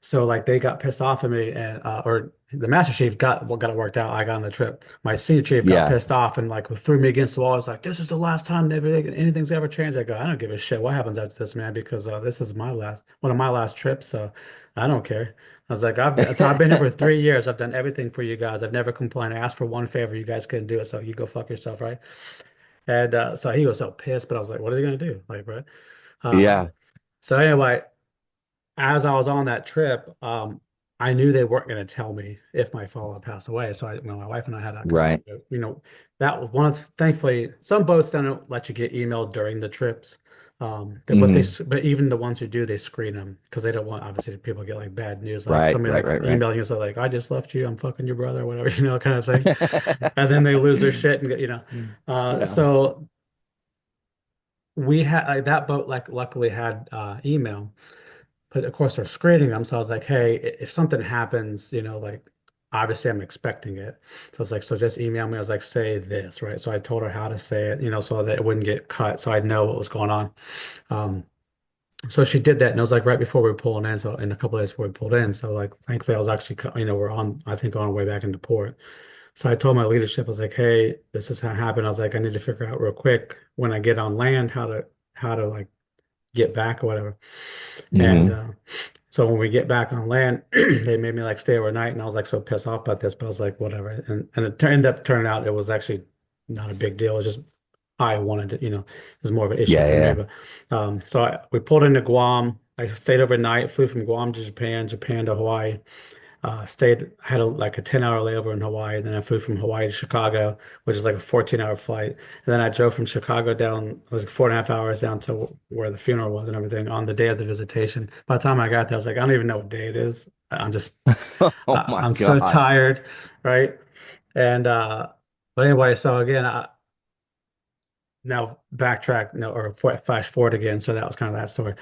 so like they got pissed off at me and or the master chief got it worked out. I got on the trip. My senior chief got Yeah. pissed off and like threw me against the wall. It's like, this is the last time anything's ever changed. I go, I don't give a shit what happens after this, man, because this is one of my last trips, so I don't care. I was like, I've been here for 3 years. I've done everything for you guys. I've never complained. I asked for one favor, you guys couldn't do it, so you go fuck yourself, right? And so he was so pissed, but I was like, what are you gonna do? Like, bro. Um, Yeah. so anyway, as I was on that trip, I knew they weren't going to tell me if my father passed away. So when my wife and I had that Right. conversation, that was one of, thankfully, some boats don't let you get emailed during the trips. Hmm. But even the ones who do, they screen them because they don't want, obviously, people get like bad news, like Right. somebody Right. like Right. Right. emailing you, so like, I just left you, I'm fucking your brother, whatever, kind of thing. And then they lose their shit and Yeah. so we had that boat like luckily had email. But of course, they're screening them. So I was like, hey, if something happens, like obviously I'm expecting it. So I was like, so just email me. I was like, say this, right? So I told her how to say it, so that it wouldn't get cut. So I'd know what was going on. Um, so she did that. And it was like right before we were pulling in. So in a couple of days before we pulled in. So like, thankfully, I was actually, we're I think, on our way back into port. So I told my leadership, I was like, hey, this is how it happened. I was like, I need to figure out real quick when I get on land how to like get back or whatever. And Hmm. so when we get back on land, they made me like stay overnight, and I was like so pissed off about this, but I was like, whatever. And ended up turning out it was actually not a big deal. It was just I wanted to, it was more of an issue Yeah. for me. Yeah. But so we pulled into Guam. I stayed overnight, flew from Guam to Japan, Japan to Hawaii. Had like a 10-hour layover in Hawaii. Then I flew from Hawaii to Chicago, which is like a 14-hour flight. And then I drove from Chicago down, it was like 4.5 hours down to where the funeral was and everything on the day of the visitation. By the time I got there, I was like, I don't even know what day it is. Oh my I'm so God. tired, right? And but anyway, so again, now backtrack, no, or flash forward again. So that was kind of that story.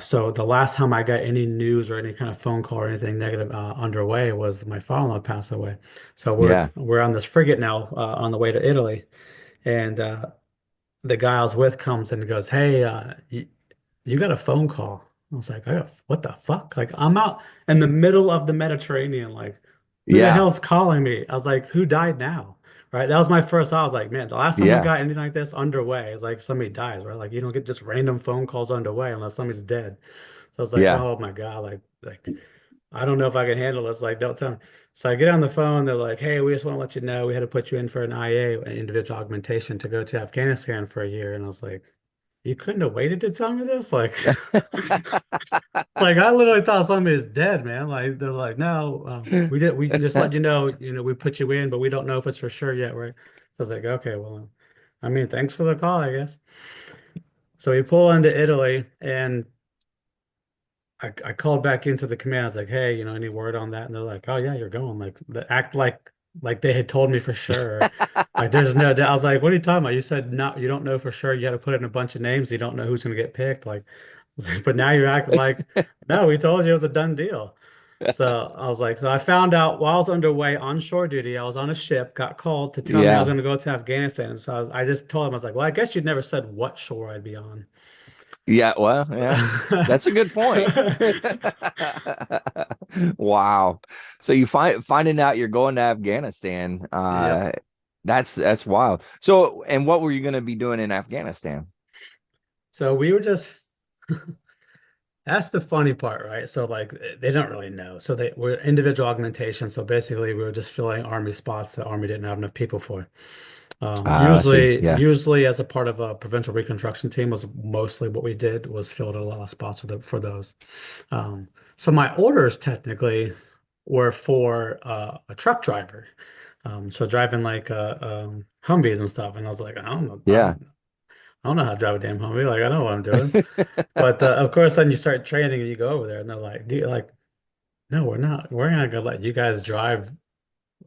So the last time I got any news or any kind of phone call or anything negative underway was my father-in-law passed away. So we're Yeah. we're on this frigate now on the way to Italy, and the guy I was with comes and goes, "Hey, you got a phone call?" I was like, "What the fuck?" Like I'm out in the middle of the Mediterranean, like who the Yeah. hell's calling me? I was like, "Who died now?" right? That was my first thought. I was like, man, the last time we Yeah. got anything like this underway is like somebody dies, right? Like you don't get just random phone calls underway unless somebody's dead. So I was like, Yeah. oh my God, like I don't know if I can handle this. Like, don't tell me. So I get on the phone. They're like, hey, we just want to let you know we had to put you in for an IA, an individual augmentation, to go to Afghanistan for a year. And I was like, you couldn't have waited to tell me this? Like, like I literally thought somebody was dead, man. Like they're like, no, we did. We just let you know, we put you in, but we don't know if it's for sure yet, right? So I was like, okay, well, I mean, thanks for the call, I guess. So we pull into Italy, and I called back into the command. I was like, hey, any word on that? And they're like, oh yeah, you're going. Like the act like they had told me for sure. Like there's no doubt. I was like, what are you talking about? You said no, you don't know for sure. You got to put in a bunch of names. You don't know who's going to get picked. Like, I was like, but now you're acting like, no, we told you it was a done deal. So I was like, so I found out while I was underway on shore duty, I was on a ship, got called to tell me I was Yeah. going to go to Afghanistan. So I just told him, I was like, well, I guess you'd never said what shore I'd be on. Yeah. Well, yeah. That's a good point. Wow. So you finding out you're going to Afghanistan, Yep. that's wild. So, and what were you going to be doing in Afghanistan? So we were just that's the funny part, right? So like they don't really know. So they were individual augmentation. So basically we were just filling army spots that army didn't have enough people for. I see. Yeah. Usually as a part of a provincial reconstruction team was mostly what we did was filled a lot of spots for those. Um, so my orders technically were for a truck driver. So driving like Humvees and stuff. And I was like, I don't know, Yeah. I don't know how to drive a damn Humvee. Like I know what I'm doing. But of course, then you start training and you go over there, and they're like, like, no, we're not. We're not gonna let you guys drive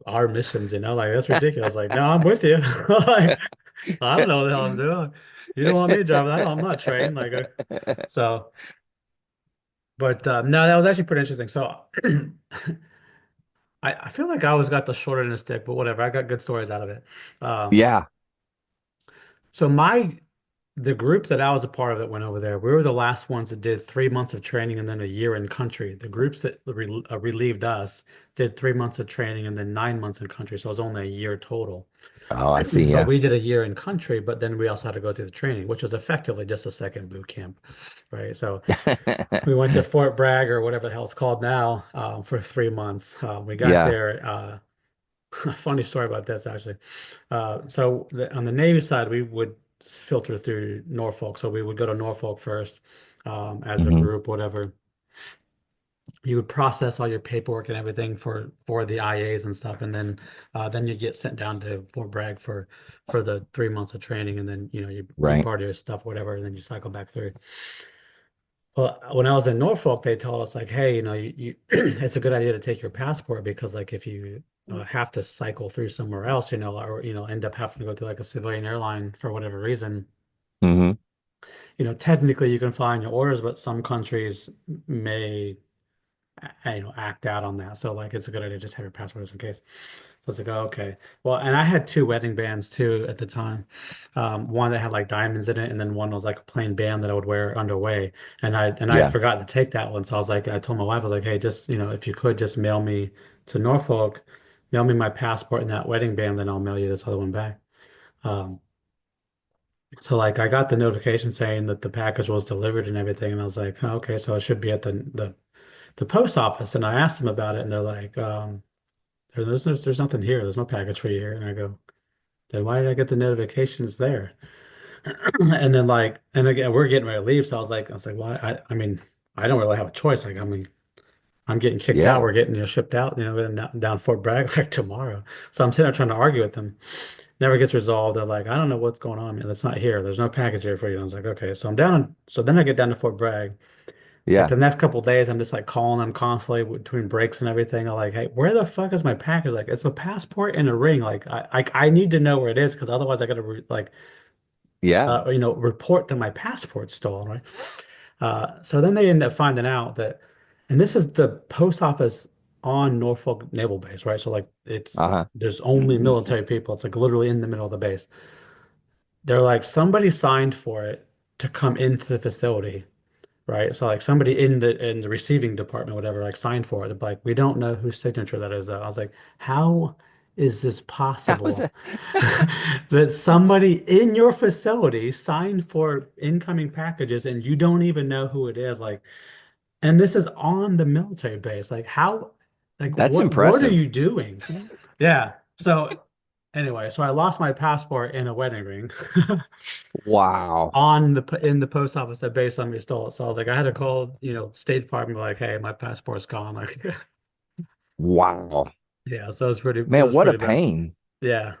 our missions. Like that's ridiculous. Like, no, I'm with you. Like, I don't know what the hell I'm doing. You don't want me to drive. I'm not trained. So, but no, that was actually pretty interesting. So, I feel like I always got the short end of the stick, but whatever. I got good stories out of it. Um, Yeah. so the group that I was a part of that went over there, we were the last ones that did 3 months of training and then a year in country. The groups that relieved us did 3 months of training and then 9 months in country. So it was only a year total. Oh, I see. But Yeah. we did a year in country, but then we also had to go through the training, which was effectively just a second boot camp, right? So we went to Fort Bragg or whatever the hell it's called now for 3 months. We got Yeah. there. Funny story about this, actually. On the Navy side, we would filter through Norfolk. So we would go to Norfolk first as a Hmm. group, whatever. You would process all your paperwork and everything for the IAs and stuff, and then you get sent down to Fort Bragg for the 3 months of training, and then you be Right. part of your stuff, whatever, and then you cycle back through. Well, when I was in Norfolk, they told us like, hey, it's a good idea to take your passport because like if you have to cycle through somewhere else, or end up having to go through like a civilian airline for whatever reason, Hmm. technically you can fly in your orders, but some countries may act out on that. So like it's a good idea to just have your passport just in case. So it's like, oh, okay. Well, and I had two wedding bands too at the time. One that had like diamonds in it, and then one was like a plain band that I would wear underway. And I Yeah. forgot to take that one. So I told my wife, I was like, hey, just if you could just mail me to Norfolk, mail me my passport and that wedding band, then I'll mail you this other one back. Um, so like I got the notification saying that the package was delivered and everything, and I was like, oh, okay, so it should be at the post office. And I asked them about it, and they're like, there's nothing here. There's no package for you here. And I go, then why did I get the notifications there? And then and again, we're getting ready to leave. So I was like, well, I mean, I don't really have a choice. Like, I mean, I'm getting kicked out. Yeah. We're getting, shipped out, down Fort Bragg like tomorrow. So I'm sitting there trying to argue with them. Never gets resolved. They're like, I don't know what's going on, man. That's not here. There's no package here for you. And I was like, okay. So I'm down. So then I get down to Fort Bragg. Like Yeah. the next couple of days, I'm just like calling them constantly between breaks and everything. I'm like, hey, where the fuck is my package? Like, it's a passport and a ring. Like, I need to know where it is because otherwise I got to Yeah. report that my passport's stolen, right? So then they end up finding out that, and this is the post office on Norfolk Naval Base, right? So like Uh-huh. there's only military people. It's like literally in the middle of the base. They're like somebody signed for it to come into the facility, right? So like somebody in the receiving department, whatever, like signed for it. They're like, we don't know whose signature that is though. I was like, how is this How is possible that? that somebody in your facility signed for incoming packages and you don't even know who it is? Like, and this is on the military base. Like, how, like, That's what are impressive. you doing? Yeah. So anyway, so I lost my passport in a wedding ring Wow. on the in the post office at base. Somebody stole it. So I was like, I had to call, State Department, like, hey, my passport's gone. Like, Wow. yeah. So it Man, was what a pretty bad. pain. Yeah.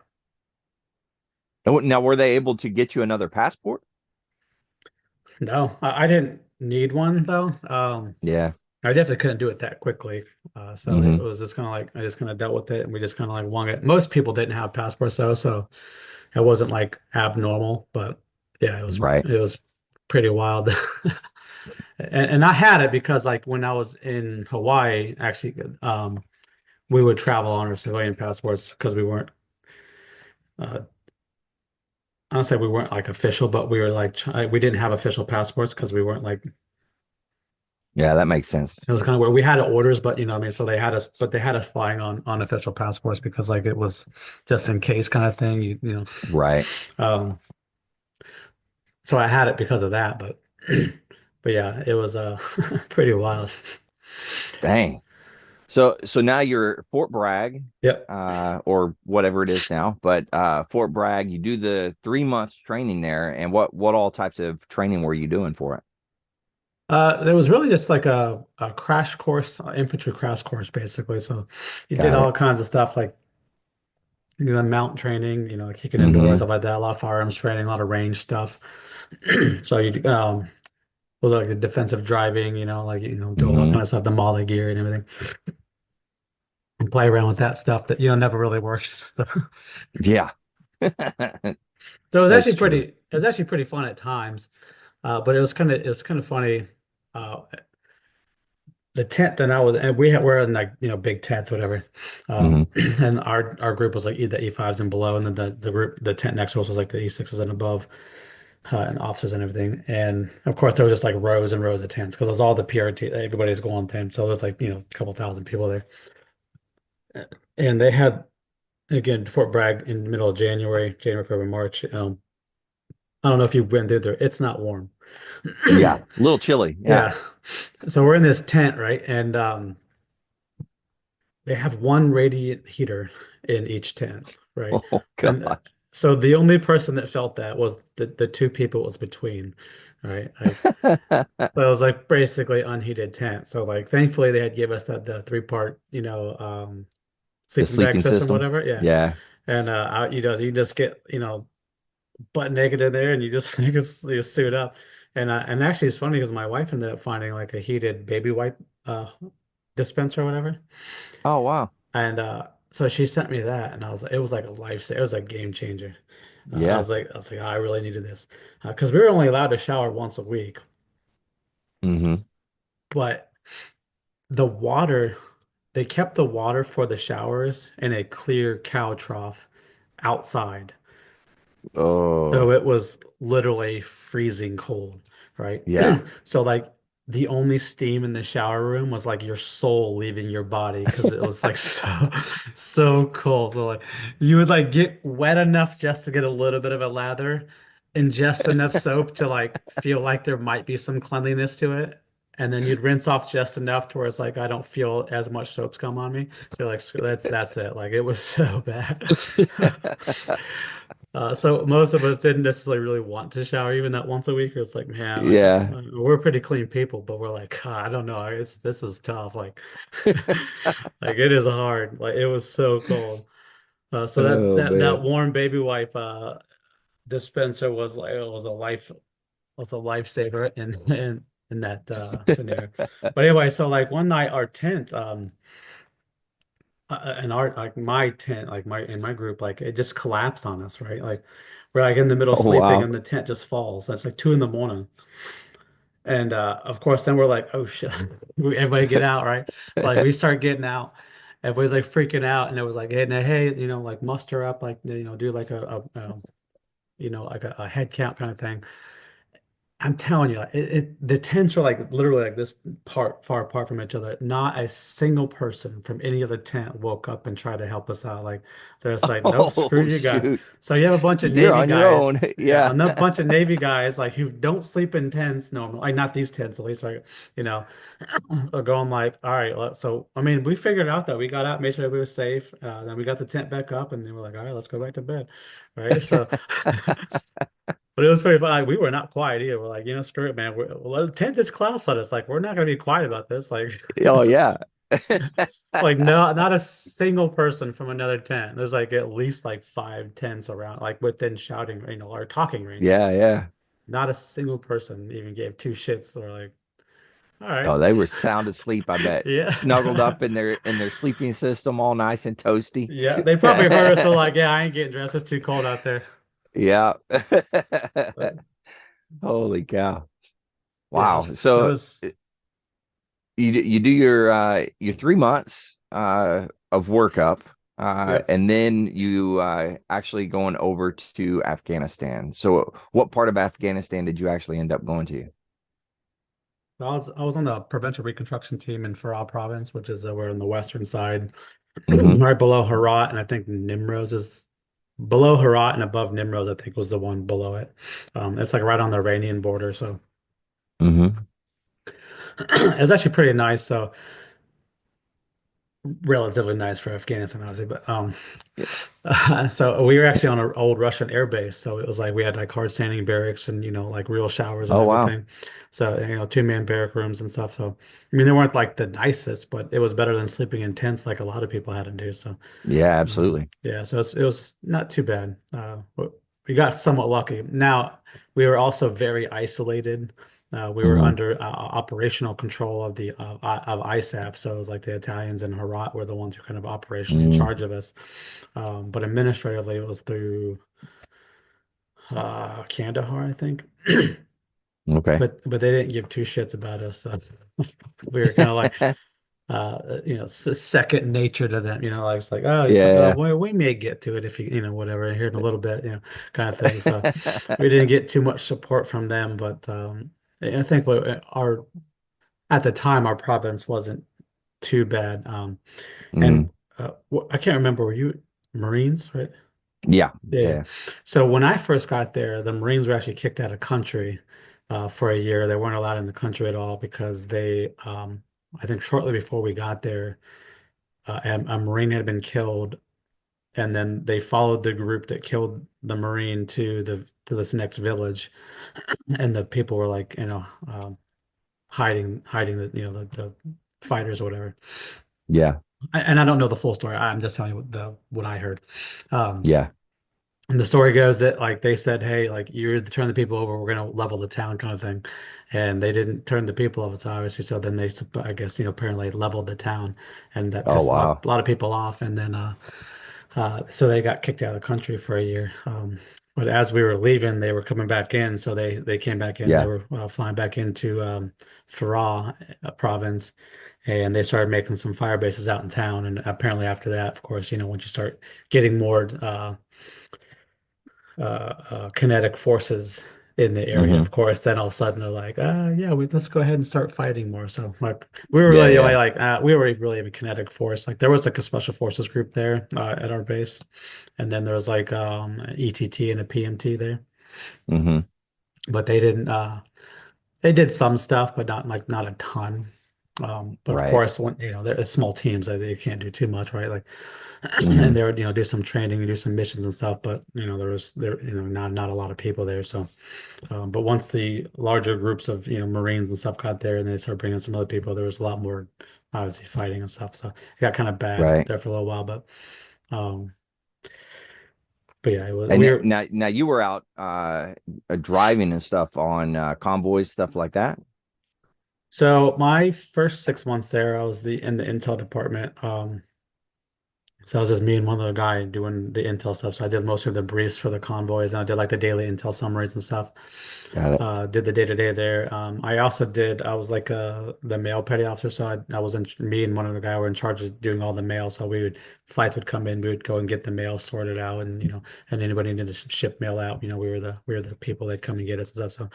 Now, were they able to get you another passport? No, I didn't need one though. Yeah. I definitely couldn't do it that quickly. So it Hmm. was just kind of like I just kind of dealt with it and we just kind of like wung it. Most people didn't have passports though, so it wasn't like abnormal, but yeah, Right. it was pretty wild. And I had it because like when I was in Hawaii, actually, we would travel on our civilian passports because we weren't uh I don't say we weren't like official, but we were like we didn't have official passports because we weren't like Yeah, that makes sense. it was kind of where we had orders, but what I mean, so they had us, but they had us flying on unofficial passports because like it was just in case kind of thing, Right. Um, so I had it because of that, but but yeah, it was pretty wild. Dang. So now you're at Fort Bragg, Yep. or whatever it is now, but Fort Bragg, you do the 3 months training there, and what all types of training were you doing for it? There was really just like a crash course, infantry crash course, basically. So you did Got all it. kinds of stuff like mount training, kicking indoors, Hmm. stuff like that. A lot of firearms training, a lot of range stuff. So you was like the defensive driving, like do all that Hmm. kind of stuff, the MOLLE gear and everything, and play around with that stuff that never really works. Yeah. So That's true. it was actually pretty fun at times, but it was kind of funny. Uh, the tent that I was, and we're in like big tents, whatever, Hmm. and our group was like the E5s and below, and then the tent next to us was like the E6s and above, and officers and everything. And of course, there was just like rows and rows of tents because it was all the PRT, everybody's going tent. So it was like, a couple thousand people there. And they had, again, Fort Bragg in the middle of January, February, March. I don't know if you've been through there. It's not warm. Yeah. A little chilly. Yeah. Yeah. So we're in this tent, right? And they have one radiant heater in each tent, right? Oh And God. so the only person that felt that was the two people it was between, right? Like, so it was like basically unheated tent. So like thankfully they had give us the three-part, The sleeping bag sleeping system, system. whatever. Yeah. Yeah. And you just get, butt naked in there and you just you suit up. And actually it's funny because my wife ended up finding like a heated baby wipe uh dispenser or whatever. Oh wow. And so she sent me that and it was like it was a game changer. Yeah. I was like, "Oh, I really needed this." Because we were only allowed to shower once a week, Hmm. but the water, they kept the water for the showers in a clear cow trough outside. So Oh it was literally freezing cold, right? yeah. So like the only steam in the shower room was like your soul leaving your body because it was like so cold. So like you would like get wet enough just to get a little bit of a lather and just enough soap to like feel like there might be some cleanliness to it. And then you'd rinse off just enough to where it's like I don't feel as much soap scum on me. So you're like that's it. Like it was so bad. So most of us didn't necessarily really want to shower even that once a week. It's like, man, like Yeah. we're pretty clean people, but we're like, God, I don't know. This is tough. Like, like it is hard. Like it was so cold. So Oh that man. warm baby wipe dispenser was like it was a lifesaver in that scenario. But anyway, so like one night our tent and our like my tent like my in my group like it just collapsed on us, right? Like we're like in the middle Oh sleeping wow. and the tent just falls. It's like 2 in the morning. And of course then we're like, oh shit. Everybody get out, right? So like we start getting out. Everybody's like freaking out and it was like, hey, like muster up, like do like a like a head count kind of thing. I'm telling you, the tents are like literally like this far apart from each other. Not a single person from any other tent woke up and tried to help us out. Like they're just like, nope, screw Oh you guys. shoot. So you have a bunch of You're Navy on your own. guys, yeah, Yeah. and a bunch of Navy guys like who don't sleep in tents normally, like not these tents at least, like you know, are going like, all right, so I mean, we figured out that we got out, made sure we were safe. Then we got the tent back up, and then we're like, all right, let's go back to bed, right? So. But it was pretty fun. Like, we were not quiet either. We're like, screw it, man. Well, the tent is cloud on us. Like, we're not gonna be quiet about this. Like, Oh yeah. like no, not a single person from another tent. There's like at least like five tents around, like within shouting, or talking range. Yeah, yeah. Not a single person even gave two shits. Or like, all right, Oh, they were sound asleep, I bet. Snuggled yeah, up in their sleeping system all nice and toasty. yeah. They probably heard us. So like, yeah, I ain't getting dressed. It's too cold out there. Yeah. But Holy cow. yeah, Wow. it So was. you do your 3 months of workup, Yep. and then you actually going over to Afghanistan. So what part of Afghanistan did you actually end up going to? I was on the provincial reconstruction team in Farah province, which is we're on the western side, Mm-hmm. right below Herat, and I think Nimrose is below Herat and above Nimrose, I think was the one below it. It's like right on the Iranian border, so Mm-hmm. it's actually pretty nice. So relatively nice for Afghanistan, obviously, but Yeah. so we were actually on an old Russian air base, so it was like we had like hard standing barracks and like real showers and Oh wow. everything. So two-man barrack rooms and stuff. So I mean they weren't like the nicest, but it was better than sleeping in tents like a lot of people had to do. So Yeah, absolutely. yeah, so it was not too bad. But we got somewhat lucky. Now we were also very isolated. We were Mm-hmm. under operational control of the of ISAF, so it was like the Italians and Herat were the ones who kind of operationally in charge Mm-hmm. of us. But administratively, it was through Kandahar, I think. Okay. But they didn't give two shits about us. So we were kind of like, second nature to them. Like it's like, oh, Yeah. well, we may get to it if whatever here in a little bit, kind of thing. So we didn't get too much support from them, but I think our at the time our province wasn't too bad. And Mm-hmm. I can't remember. Were you Marines, right? Yeah. Yeah. Yeah. So when I first got there, the Marines were actually kicked out of country for a year. They weren't allowed in the country at all because I think shortly before we got there, a Marine had been killed, and then they followed the group that killed the Marine to this next village, and the people were like, hiding the fighters or whatever. Yeah. And I don't know the full story. I'm just telling you what I heard. Um, Yeah. And the story goes that like they said, hey, like you're to turn the people over, we're gonna level the town kind of thing. And they didn't turn the people over, so obviously so then they I guess, apparently leveled the town and that Oh pissed wow. a lot of people off. And then so they got kicked out of the country for a year. But as we were leaving, they were coming back in. So they came back in, they Yeah. were flying back into Farah province, and they started making some fire bases out in town. And apparently after that, of course, once you start getting more kinetic forces in the area, Mm-hmm. of course, then all of a sudden they're like, yeah, let's go ahead and start fighting more. So like we were Yeah. really only Yeah. like we were really a kinetic force. Like there was like a special forces group there at our base, and then there was like ETT and a PMT there, Mm-hmm. but they didn't. They did some stuff, but not a ton. But of Right. course, when they're small teams, they can't do too much, right? Like, and Mm-hmm. they would do some training and do some missions and stuff. But there not a lot of people there. So, but once the larger groups of Marines and stuff got there, and they started bringing some other people, there was a lot more obviously fighting and stuff. So it got kind of bad Right. there for a little while. Um, but yeah, it was And we were. now you were out driving and stuff on convoys, stuff like that. So my first 6 months there, I was in the intel department. So it was just me and one other guy doing the intel stuff. So I did most of the briefs for the convoys, and I did like the daily intel summaries and stuff. Got it. Did the day-to-day there. I also did, I was like the mail petty officer. So I was me and one other guy were in charge of doing all the mail. So flights would come in, we would go and get the mail sorted out, and and anybody needed to ship mail out, we were the people that come and get us and stuff.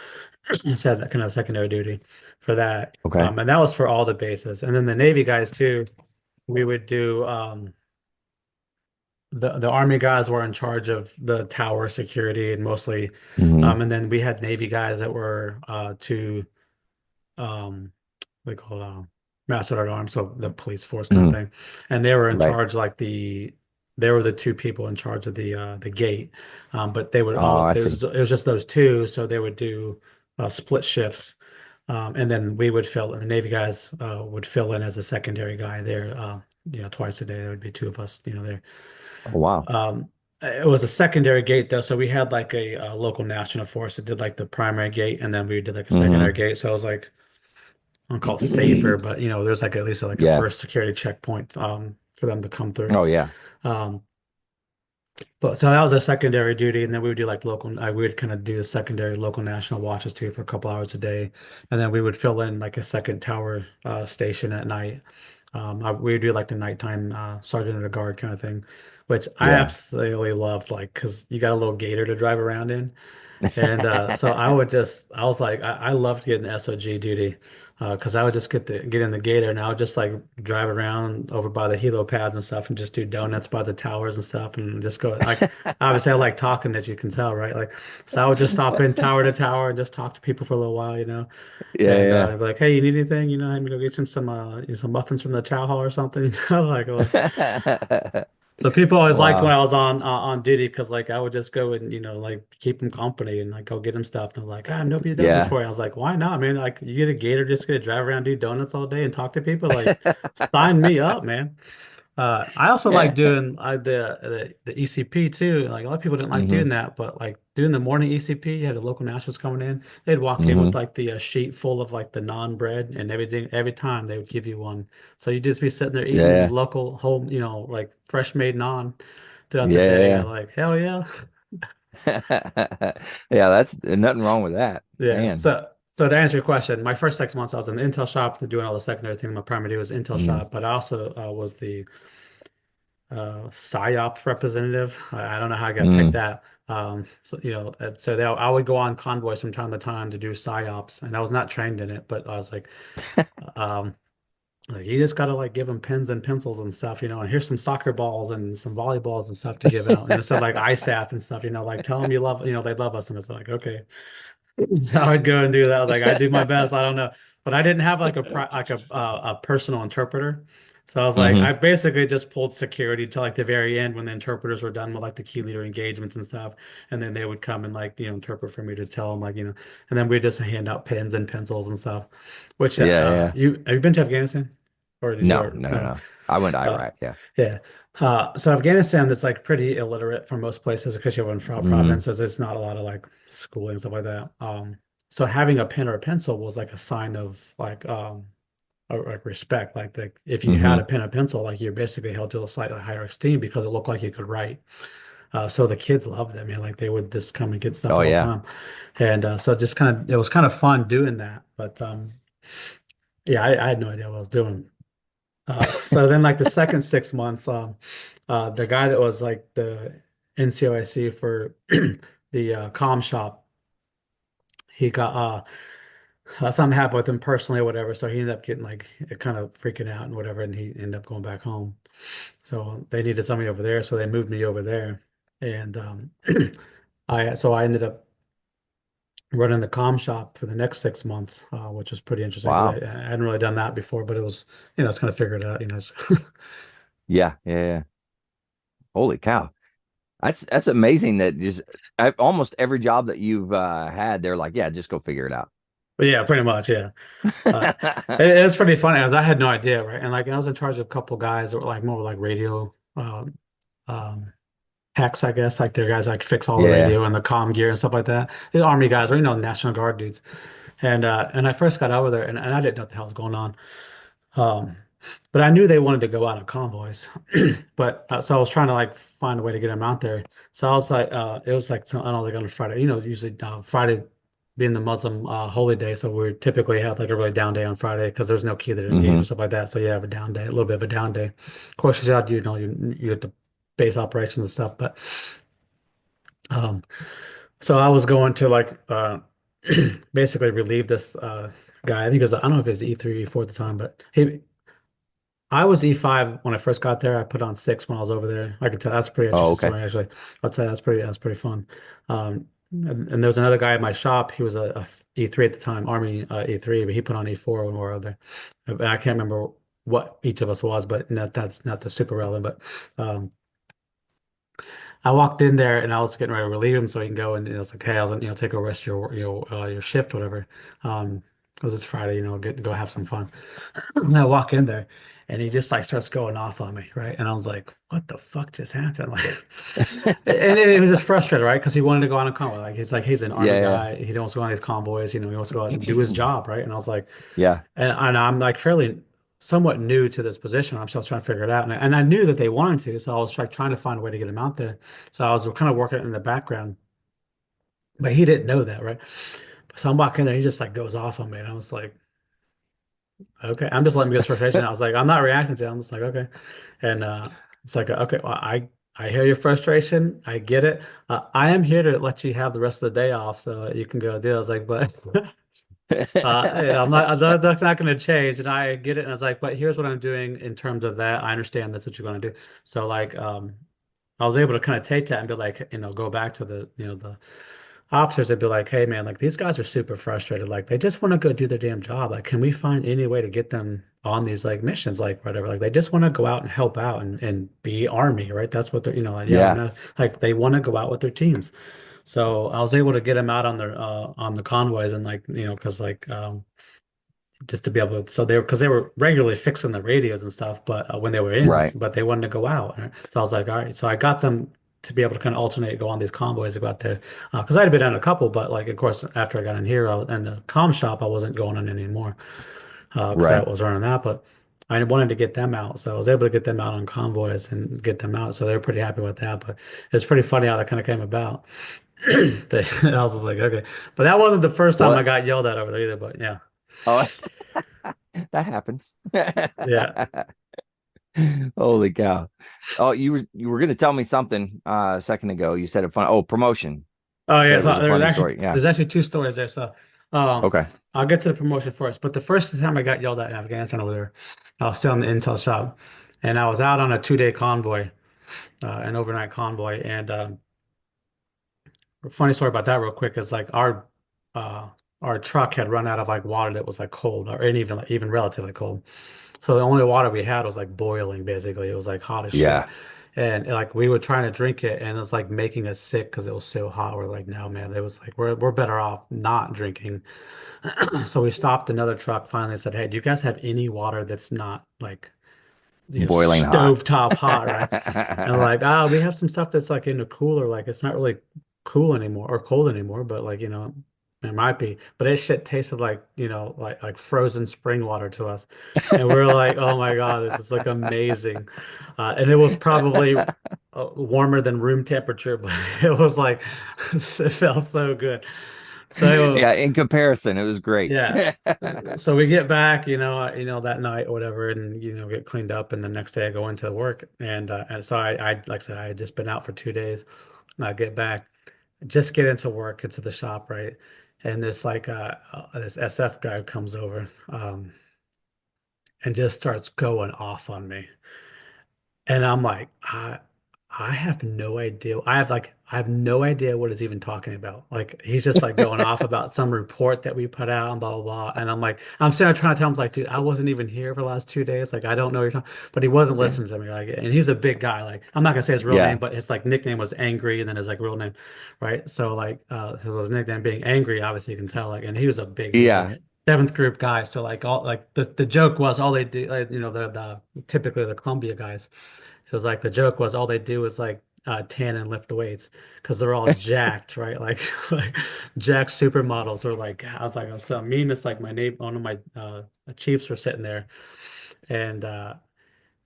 So I had that kind of secondary duty for that. Okay. And that was for all the bases. And then the Navy guys too, we would do, the Army guys were in charge of the tower security and mostly, Hmm. and then we had Navy guys that were to they call it master at arms, so the police force kind of Hmm. thing, and they were in Right. charge they were the two people in charge of the gate, but they would Oh, I always see. it was just those two, so they would do split shifts, and then we would fill in. The Navy guys would fill in as a secondary guy there, twice a day. There would be two of us, there. Oh, wow. It was a secondary gate though, so we had like a local national force that did like the primary gate, and then we did like a secondary Hmm. gate. So it was like I don't call it safer, but there's like at least like a Yeah. first security checkpoint for them to come through. Oh, yeah. Um, but so that was a secondary duty, and then we would do like we would kind of do a secondary local national watches too for a couple hours a day, and then we would fill in like a second tower station at night. We would do like the nighttime sergeant of the guard kind of thing, which I Yeah. absolutely loved, like because you got a little gator to drive around in. And so I was like, I loved getting the SOG duty because I would just get in the gator and I would just like drive around over by the helo pads and stuff and just do donuts by the towers and stuff and just go like, obviously I like talking, as you can tell, right? Like, so I would just stop in tower to tower and just talk to people for a little while. And Yeah. I'd be like, hey, you need anything? Let me go get you some muffins from the chow hall or something. Yeah. So people always liked when Wow. I was on duty because like I would just go and like keep them company and like go get them stuff. And they're like, ah, nobody does this Yeah. for you. I was like, why not, man? Like you get a gator just gonna drive around, do donuts all day and talk to people. Like sign me up, man. I also like doing the ECP too. Like a lot of people didn't like Hmm. doing that, but like doing the morning ECP, you had the local nationals coming in. They'd walk in with Hmm. like the sheet full of like the naan bread and everything. Every time they would give you one, so you'd just be sitting there eating Yeah. local home, like fresh made naan throughout the day. Yeah. I'm like, hell yeah, Yeah. That's nothing wrong with that, yeah. man. So to answer your question, my first 6 months I was in the Intel shop doing all the secondary things. My primary was Intel Mm. shop, but I also was the PSYOP representative. I don't know how I got picked Mm. that. So I would go on convoys from time to time to do PSYOPs, and I was not trained in it, but I was um, like you just gotta like give them pens and pencils and stuff, and here's some soccer balls and some volleyballs and stuff to give out, and instead of like ISAF and stuff, like tell them you love, they love us, and it's like okay. So I would go and do that. I was like, I do my best. I don't know, but I didn't have like a personal interpreter. So I was like, Hmm. I basically just pulled security till like the very end when the interpreters were done with like the key leader engagements and stuff, and then they would come and like interpret for me to tell them and then we just hand out pens and pencils and stuff. Which Yeah. Yeah. you have you been to Afghanistan, or did you No, or no, no, no? no. I went to Uh, Iraq. Yeah. yeah. So Afghanistan that's like pretty illiterate for most places, especially over in Hmm. provinces. There's not a lot of like schooling and stuff like that. So having a pen or a pencil was like a sign of like respect. Like if you had a Hmm. pen or pencil, like you're basically held to a slightly higher esteem because it looked like you could write. So the kids loved it, man. Like they would just come and get stuff Oh, all the yeah. time, and so it was kind of fun doing that. But yeah, I had no idea what I was doing. So then like the second 6 months, the guy that was like the NCOIC for the comm shop, he got something happened with him personally or whatever. So he ended up getting like kind of freaking out and whatever, and he ended up going back home. So they needed somebody over there, so they moved me over there. And I ended up running the comm shop for the next 6 months, which was pretty interesting because Wow. I hadn't really done that before, but it was, it's kind of figured out. Yeah. Yeah. Yeah. Holy cow. That's amazing that just almost every job that you've had, they're like, yeah, just go figure it out. But yeah, pretty much, yeah. It was pretty funny. I had no idea, right? And like I was in charge of a couple guys that were like more like radio um techs, I guess. Like they're guys like fix all the Yeah. radio and the comm gear and stuff like that. The Army guys, or National Guard dudes. And I first got over there and I didn't know what the hell was going on. But I knew they wanted to go out in convoys. But so I was trying to like find a way to get them out there. So I was like, it was like I don't know, like on a Friday. Usually Friday being the Muslim holy day, so we typically have like a really down day on Friday because there's no key that engage Hmm. or stuff like that. So you have a down day, a little bit of a down day. Of course, you get the base operations and stuff, but um, so I was going to like basically relieve this guy. I think it was I don't know if it was E3 E4 at the time, but I was E5 when I first got there. I put on 6 when I was over there. I could tell that's a pretty Oh, interesting okay. story actually. I'll tell you that's pretty fun. And there was another guy at my shop. He was a E3 at the time, Army E3, but he put on E4 when we were over there. And I can't remember what each of us was, but that's not the super relevant. But I walked in there and I was getting ready to relieve him so he can go and it was like, hey, I'll take a rest of your shift, whatever. Because it's Friday, get to go have some fun. And I walk in there and he just like starts going off on me, right? And I was like, what the fuck just happened? Like, and it was just frustrated, right? Because he wanted to go on a convoy. He's an army Yeah, guy. He wants to go on these convoys, he wants to go out and do his job, right? And I was like, yeah, and I'm like fairly somewhat new to this position. I'm still trying to figure it out. And I knew that they wanted to, so I was like trying to find a way to get him out there. So I was kind of working in the background, but he didn't know that, right? So I'm walking there, he just like goes off on me, and I was like, okay, I'm just letting me get his frustration. I was like, I'm not reacting to it. I'm just like, okay. And it's like, okay, well, I hear your frustration. I get it. I am here to let you have the rest of the day off so you can go do it. I was like, but that's not going to change. And I get it. And I was like, but here's what I'm doing in terms of that. I understand that's what you're going to do. So like, I was able to kind of take that and be like, go back to the officers and be like, hey man, like these guys are super frustrated. Like they just want to go do their damn job. Like, can we find any way to get them on these like missions, like whatever? Like they just want to go out and help out and be army, right? That's what they're, like, yeah, I yeah, know. Like they want to go out with their teams. So I was able to get them out on the convoys and like, because like just to be able to, so because they were regularly fixing the radios and stuff, but when they were in, right, but they wanted to go out. So I was like, all right. So I got them to be able to kind of alternate, go on these convoys to go out there. Because I had been on a couple, but like, of course, after I got in here and the comm shop, I wasn't going on anymore because I right. was running that. But I wanted to get them out. So I was able to get them out on convoys and get them out. So they were pretty happy with that. But it's pretty funny how that kind of came about. I was just like, okay. But that wasn't the first time I What? got yelled at over there either. But yeah. Oh, that happens. Yeah. Holy cow. Oh, you were gonna tell me something a second ago. You said it fun. Oh, promotion. Oh You said yeah, it was so a funny story. Yeah. there's actually two stories there. So um Okay. I'll get to the promotion first. But the first time I got yelled at in Afghanistan over there, I was still in the intel shop and I was out on a 2-day convoy, an overnight convoy. And funny story about that real quick is like uh our truck had run out of like water that was like cold or even relatively cold. So the only water we had was like boiling basically. It was like hot as shit. Yeah. And like we were trying to drink it and it was like making us sick because it was so hot. We're like, no, man, it was like we're better off not drinking. So we stopped another truck finally and said, hey, do you guys have any water that's not like Boiling hot. stovetop hot, right? And like, we have some stuff that's like in the cooler, like it's not really cool anymore or cold anymore, but like, it might be. But it shit tasted like, like frozen spring water to us. And we are like, oh my God, this is like amazing. And it was probably warmer than room temperature, but it was like it felt so good. So Yeah, in comparison, it was great. yeah. So we get back, that night or whatever, and get cleaned up, and the next day I go into work, and so I like I said, I had just been out for 2 days. And I get back, just get into work, into the shop, right, and this like this SF guy comes over, and just starts going off on me. And I'm like, I have no idea. I have no idea what he's even talking about. Like he's just like going off about some report that we put out and blah blah blah. And I'm like, I'm sitting there trying to tell him like, dude, I wasn't even here for the last 2 days. Like I don't know what you're talking. But he wasn't listening to me. Like, and he's a big guy. Like I'm not gonna say his real name, Yeah. but his like nickname was Angry, and then his like real name, right? So like his nickname being Angry, obviously you can tell. Like, and he was a big dude. Like Yeah. seventh group guy. So like all like the joke was all they do, like, the typically the Columbia guys. So it's like the joke was all they do is like tan and lift weights because they're all jacked, right? Like like jacked supermodels or like I was like I'm so mean. It's like my neighbor, one of my chiefs were sitting there And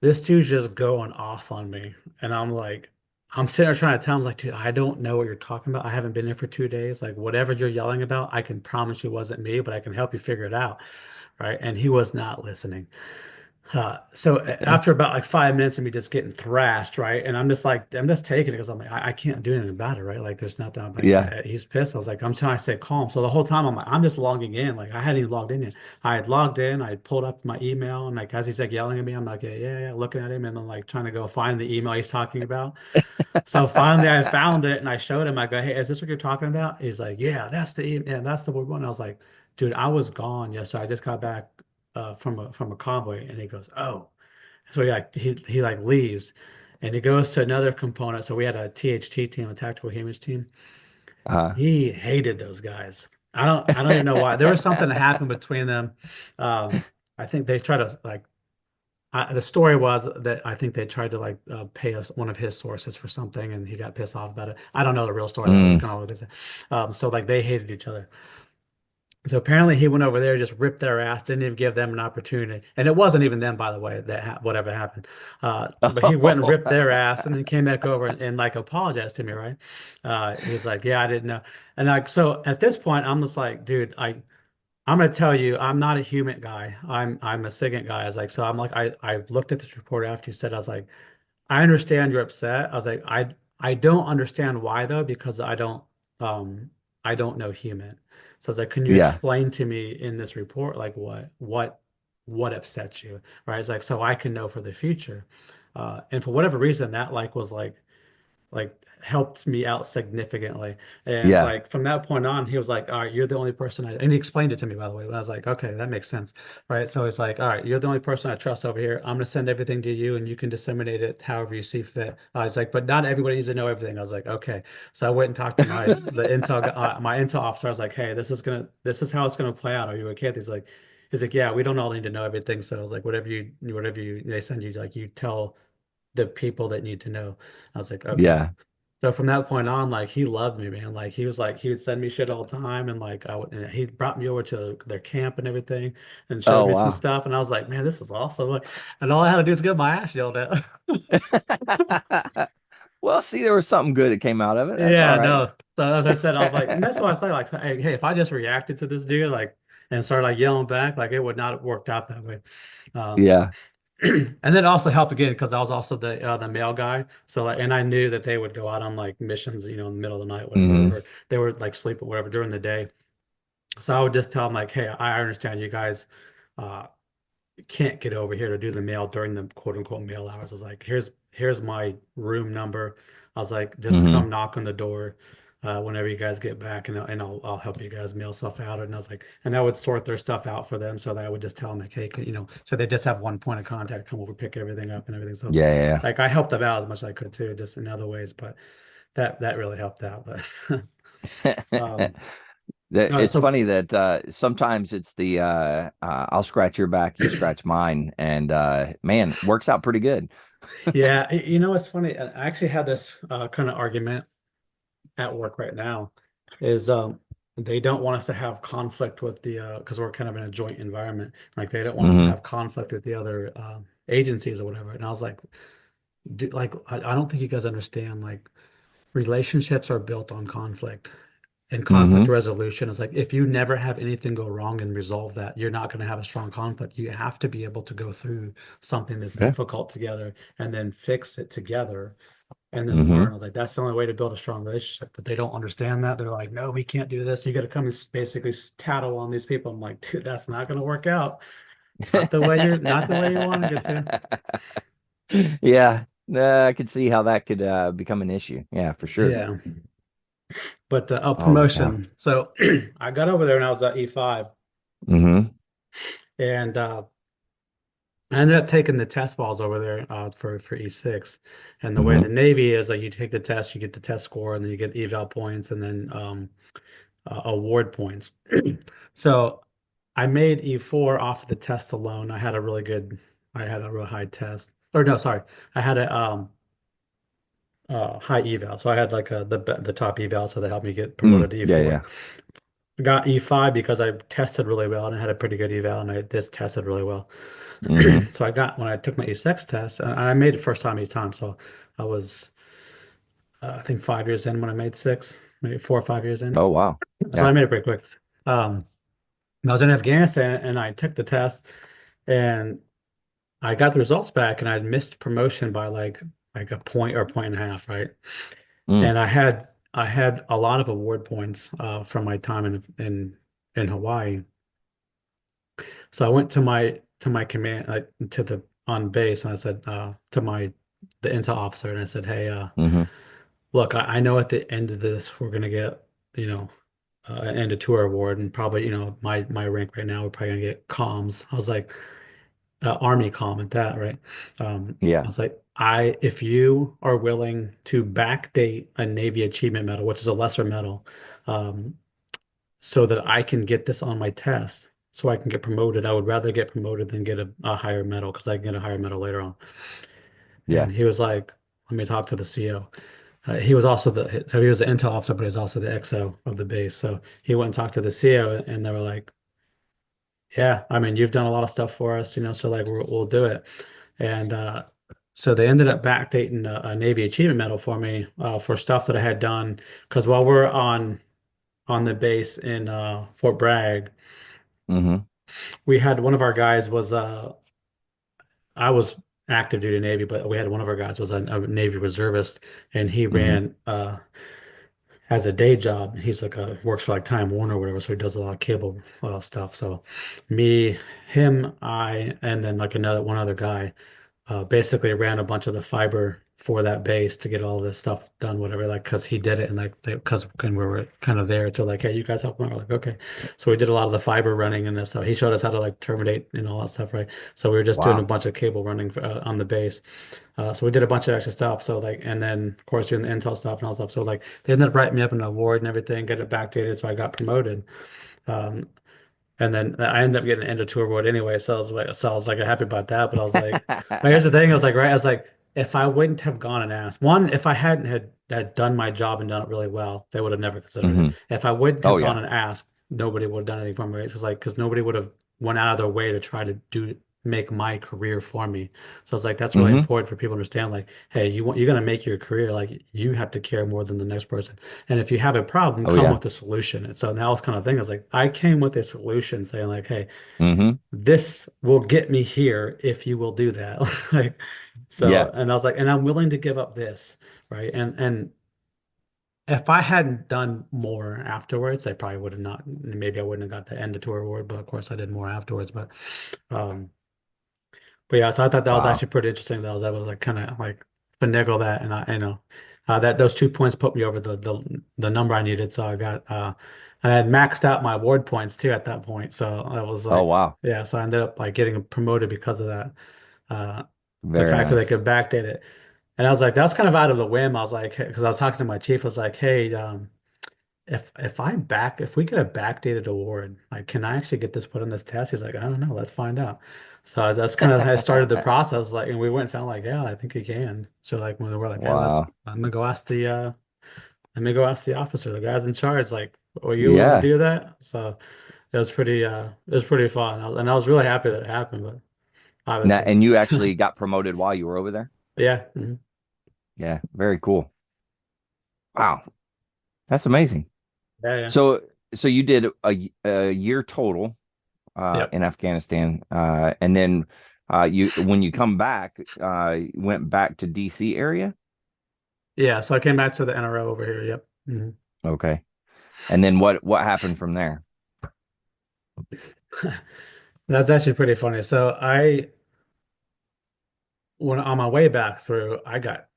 this dude's just going off on me. And I'm like, I'm sitting there trying to tell him, like, dude, I don't know what you're talking about. I haven't been here for 2 days. Like, whatever you're yelling about, I can promise you wasn't me, but I can help you figure it out. Right. And he was not listening. So after about like 5 minutes of me just getting thrashed, right? And I'm just like, I'm just taking it because I'm like, I can't do anything about it, right? Like, there's nothing. I'm like, Yeah. he's pissed. I was like, I'm trying to stay calm. So the whole time I'm like, I'm just logging in. Like, I hadn't even logged in yet. I had logged in. I had pulled up my email, and like as he's like yelling at me, I'm like, yeah, yeah, yeah, looking at him, and then like trying to go find the email he's talking about. So finally, I found it, and I showed him. I go, hey, is this what you're talking about? He's like, yeah, that's the email. Yeah, that's the one. I was like, dude, I was gone yesterday. I just got back from a convoy, and he goes, oh. So he like leaves and he goes to another component. So we had a THT team, a tactical humans team. Uh, He hated those guys. I don't even know why. There was something that happened between them. I think they tried to like the story was that I think they tried to like pay us one of his sources for something and he got pissed off about it. I don't know the real story. That was just mm, kind of what they said. So like they hated each other. So apparently he went over there, just ripped their ass, didn't even give them an opportunity. And it wasn't even them, by the way, that ha whatever happened. But he went and ripped their ass and then came back over and like apologized to me, right? He's like, yeah, I didn't know. And like, so at this point, I'm just like, dude, I'm gonna tell you, I'm not a human guy. I'm a SIGINT guy. I was like, so I'm like, I looked at this report after you said, I was like, I understand you're upset. I was like, I don't understand why though, because um I don't know human. So I was like, can you yeah. explain to me in this report like what upsets you? Right. It's like so I can know for the future. And for whatever reason that like was like helped me out significantly. And Yeah. like from that point on, he was like, all right, you're the only person and he explained it to me, by the way. And I was like, okay, that makes sense. Right. So it's like, all right, you're the only person I trust over here. I'm gonna send everything to you and you can disseminate it however you see fit. I was like, but not everybody needs to know everything. I was like, okay. So I went and talked to my intel officer. I was like, hey, this is how it's gonna play out. Are you okay? He's like, yeah, we don't all need to know everything. So I was like, they send you, like you tell the people that need to know. I was like, okay. Yeah. So from that point on, like he loved me, man. Like he was like he would send me shit all the time, and like and he brought me over to their camp and everything, and showed Oh, me some wow. stuff, and I was like, man, this is awesome. Like, and all I had to do is get my ass yelled at. Well, see, there was something good that came out of it. That's all Yeah, right. no. So as I said, I was like, and that's why I say like, hey, if I just reacted to this dude like and started like yelling back, like it would not have worked out that way. Um, Yeah. and then it also helped again because I was also the male guy. So like, and I knew that they would go out on like missions, in the middle of the night, whatever, Hmm. or they were like sleep or whatever during the day. So I would just tell them like, hey, I understand you guys uh can't get over here to do the mail during the quote unquote mail hours. I was like, here's my room number. I was like, just Hmm. come knock on the door whenever you guys get back, and I'll help you guys mail stuff out. And I was like, and I would sort their stuff out for them, so that I would just tell them like, hey, so they just have one point of contact, come over, pick everything up and everything. So Yeah. Yeah. like I helped them out as much as I could too, just in other ways, but that really helped out. But Yeah. um, It's so funny that sometimes it's the I'll scratch your back, you scratch mine, and man, works out pretty good. yeah, it's funny. I actually had this kind of argument at work right now is they don't want us to have conflict with the because we're kind of in a joint environment. Like they don't want us to Hmm. have conflict with the other agencies or whatever. And I was like, I don't think you guys understand. Like relationships are built on conflict and conflict Hmm. resolution. Is like if you never have anything go wrong and resolve that, you're not going to have a strong conflict. You have to be able to go through something that's Okay. difficult together and then fix it together and then learn. I Hmm. was like, that's the only way to build a strong relationship. But they don't understand that. They're like, no, we can't do this. You got to come and basically tattle on these people. I'm like, dude, that's not going to work out. Not the way you wanted it to. Yeah, I could see how that could become an issue. Yeah, for sure. Yeah. But Holy cow. promotion. So I got over there and I was at E5 Hmm. and I ended up taking the test balls over there for E6. And the way the Hmm. Navy is like you take the test, you get the test score, and then you get eval points and then award points. So I made E4 off of the test alone. I had a real high test. Or no, sorry. I had a high eval. So I had like the top eval, so that helped me get Mm, promoted to yeah, E4. yeah. got E5 because I tested really well and I had a pretty good eval and I just tested really well. Hmm. So I got when I took my E6 test, and I made it first time each time. So I was I think 5 years in when I made six, maybe 4 or 5 years in. Oh, wow. So I Yeah. made it pretty quick. Um, and I was in Afghanistan and I took the test and I got the results back and I'd missed promotion by like a point or a point and a half, right? Mm. And I had a lot of award points from my time in Hawaii. So I went to my command to the on base and I said to my the intel officer and I said, hey, Hmm. look, I know at the end of this we're gonna get, an end of tour award and probably, my rank right now we're probably gonna get comms. I was like, Army comm at that, right? I Yeah. was like, if you are willing to backdate a Navy Achievement Medal, which is a lesser medal, um, so that I can get this on my test, so I can get promoted. I would rather get promoted than get a higher medal because I can get a higher medal later on. Yeah. And he was like, let me talk to the CO. He was also so he was the intel officer, but he's also the XO of the base. So he went and talked to the CO, and they were like, "Yeah, I mean, you've done a lot of stuff for us, so like we'll do it." And so they ended up backdating a Navy Achievement Medal for me for stuff that I had done. Because while we're on the base in Fort Bragg, Hmm. we had one of our guys was I was active duty Navy, but we had one of our guys was a Navy reservist, and he Hmm. ran as a day job. He's like works for like Time Warner or whatever, so he does a lot of cable stuff. So me, him, I, and then like another one other guy basically ran a bunch of the fiber for that base to get all this stuff done, whatever, like, because he did it. And like, because we were kind of there to like, hey, you guys help me. We're like, okay. So we did a lot of the fiber running and this stuff. He showed us how to like terminate and all that stuff, right? So we were just doing a Wow. bunch of cable running on the base. So we did a bunch of extra stuff. So like, and then of course doing the Intel stuff and all stuff. So like, they ended up writing me up an award and everything, get it backdated. So I got promoted. Um, and then I ended up getting an end of tour award anyway. So I was like happy about that. But I was like, but here's the thing. I was like, right. I was like, if I wouldn't have gone and asked, one, if I hadn't had done my job and done it really well, they would have never considered it. Hmm. If I wouldn't Oh, have gone yeah. and asked, nobody would have done anything for me. It's just like, because nobody would have went out of their way to try to make my career for me. So it's like, that's really Hmm. important for people to understand, like, hey, you're going to make your career, like you have to care more than the next person. And if you have a problem, Oh, come yeah. with a solution. And so that was kind of thing. I was like, I came with a solution saying like, hey, Hmm. this will get me here if you will do that. Like, so, Yeah. and I was like, and I'm willing to give up this, right? And if I hadn't done more afterwards, I probably would have not, maybe I wouldn't have got the end of tour award, but of course I did more afterwards. Um, but yeah, so I thought that was Wow. actually pretty interesting. That I was able to like kind of like finagle that, and that those 2 points put me over the number I needed. So I got and I had maxed out my award points too at that point. So that was Oh, like, wow. yeah. So I ended up like getting promoted because of that. Uh, the Very fact that they nice. could backdate it, and I was like, that was kind of out of the whim. I was like, because I was talking to my chief, I was like, hey, if we get a backdated award, like, can I actually get this put on this test? He's like, I don't know, let's find out. So that's kind of how I started the process. Like, and we went and found like, yeah, I think he can. So like when we're like, hey, Wow. I'm gonna go ask let me go ask the officer, the guys in charge, like, are you willing to Yeah. do that? So it was pretty fun. And I was really happy that it happened, but Now, obviously, and you actually got promoted while you were over there? yeah, mhm. Yeah. Very cool. Wow. That's amazing. Yeah, yeah, So, so you did a year total yep. in Afghanistan, and then you when you come back, you went back to DC area. Yeah, so I came back to the NRO over here. Yep. Mhm. Okay. And then what happened from there? That's actually pretty funny. So when on my way back through, I got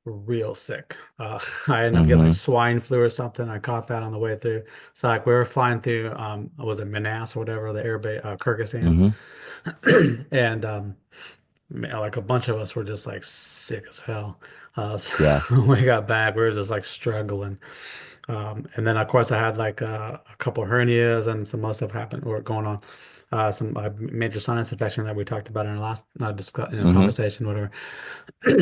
real sick. I ended up getting like Hmm. swine flu or something. I caught that on the way through. So like we were flying through, was it Minas or whatever, the air base, Kyrgyzstan, Hmm. and like a bunch of us were just like sick as hell. So Yeah. when we got back, we were just like struggling. And then of course I had like a couple hernias and some other stuff happened or going on. Some major sinus infection that we talked about in our last Hmm. conversation, whatever.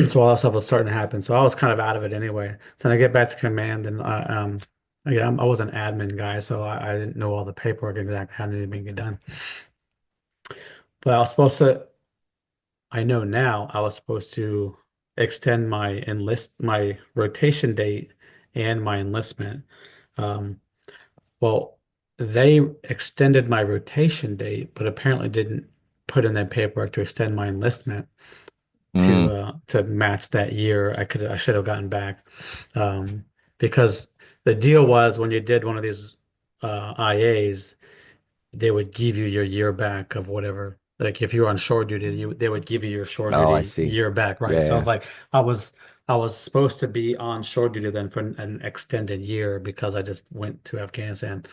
So all that stuff was starting to happen. So I was kind of out of it anyway. So then I get back to command and again, I was an admin guy, so I didn't know all the paperwork exactly how anything get done. But I was supposed to, I know now I was supposed to extend my rotation date and my enlistment. Um, well, they extended my rotation date, but apparently didn't put in that paperwork to extend my enlistment Mm. to match that year I should have gotten back. Because the deal was when you did one of these IAs, they would give you your year back of whatever. Like if you were on shore duty, they would give you your shore Oh, I duty see. year back, right? Yeah, So I was yeah. like, I was I was supposed to be on shore duty then for an extended year because I just went to Afghanistan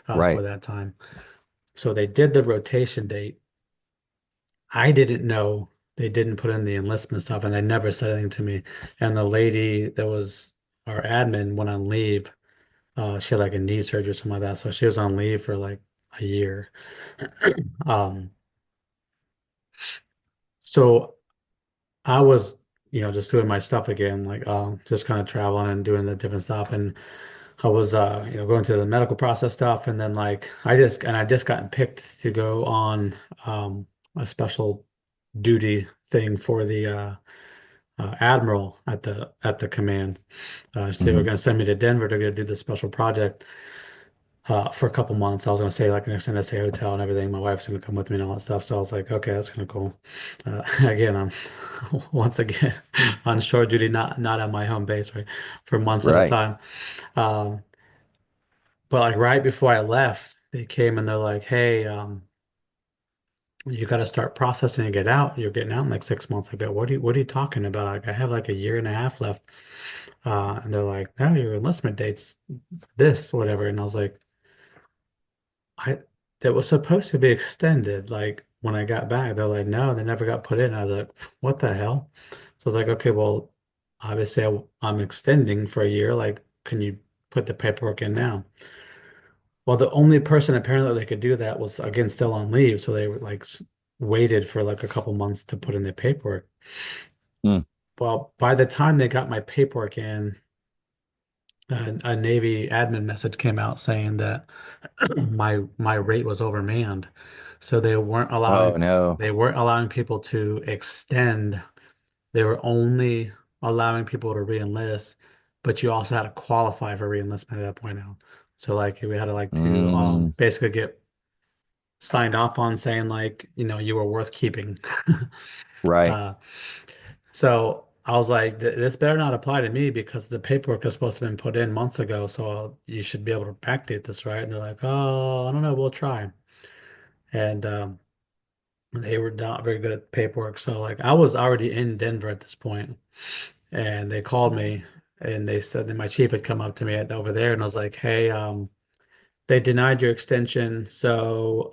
for Right. that time. So they did the rotation date. I didn't know they didn't put in the enlistment stuff, and they never said anything to me. And the lady that was our admin went on leave. She had like a knee surgery or something like that, so she was on leave for like a year. Um, so I was, just doing my stuff again, like just kind of traveling and doing the different stuff, and I was, going through the medical process stuff, and then like I just gotten picked to go on a special duty thing for the admiral at the command. They were Hmm. going to send me to Denver to go do this special project for a couple months. I was going to stay like an extended stay hotel and everything. My wife's going to come with me and all that stuff. So I was like, okay, that's kind of cool. Again, I'm once again on shore duty, not at my home base, right, for months at a Right. time. Um, but like right before I left, they came and they're like, hey, you got to start processing and get out. You're getting out in like 6 months. I go, what are you talking about? Like, I have like a year and a half left. And they're like, no, your enlistment date's this, whatever. And I was like, I that was supposed to be extended. Like when I got back, they're like, no, they never got put in. I was like, what the hell? So I was like, okay, well, obviously I'm extending for a year. Like, can you put the paperwork in now? Well, the only person apparently they could do that was again still on leave, so they were like waited for like a couple months to put in their paperwork. Mm. Well, by the time they got my paperwork in, a Navy admin message came out saying that my rate was overmanned, so Oh, no. they weren't allowing people to extend. They were only allowing people to re-enlist, but you also had to qualify for re-enlistment at that point now. So like we had to like to Mm. basically get signed off on saying like, you were worth keeping. Right. Uh, so I was like, this better not apply to me because the paperwork is supposed to have been put in months ago, so you should be able to backdate this, right? And they're like, oh, I don't know, we'll try. And they were not very good at paperwork. So like I was already in Denver at this point, and they called me and they said that my chief had come up to me over there, and I was like, hey, they denied your extension, so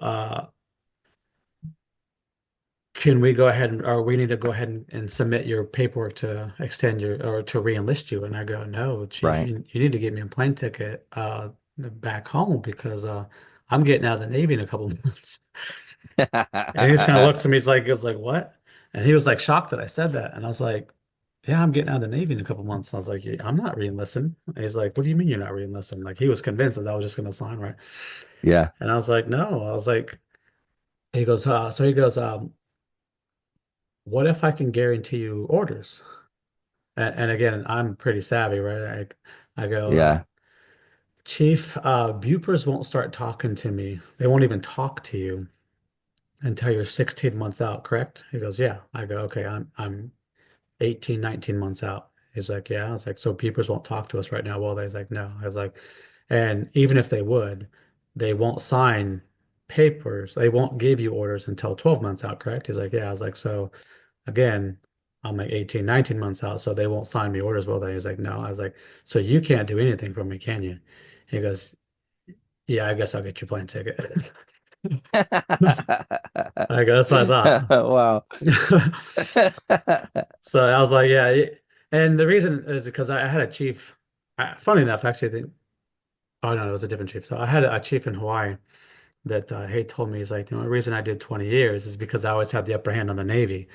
can we go ahead or we need to go ahead and submit your paperwork to extend your or to re-enlist you? And I go, no, chief, Right. you need to get me a plane ticket back home because I'm getting out of the Navy in a couple of months. And he just kind of looks at me, he's like, what? And he was like shocked that I said that. And I was like, yeah, I'm getting out of the Navy in a couple of months. I was like, yeah, I'm not re-enlisting. And he's like, what do you mean you're not re-enlisting? Like he was convinced that I was just going to sign, right? Yeah. And I was like, no. I was like, he goes, so he goes, what if I can guarantee you orders? And again, I'm pretty savvy, right? I go, Yeah. Chief, Bupers won't start talking to me. They won't even talk to you until you're 16 months out, correct? He goes, yeah. I go, okay, I'm 18, 19 months out. He's like, yeah. I was like, so Bupers won't talk to us right now, will they? He's like, no. I was like, and even if they would, they won't sign papers. They won't give you orders until 12 months out, correct? He's like, yeah. I was like, so again, I'm like 18, 19 months out, so they won't sign me orders, will they? He's like, no. I was like, so you can't do anything for me, can you? He goes, yeah, I guess I'll get you a plane ticket. I go, that's what I Wow. thought. So I was like, yeah. And the reason is because I had a chief, funny enough, actually, oh no, it was a different chief. So I had a chief in Hawaii that he told me, he's like, the only reason I did 20 years is because I always had the upper hand on the Navy,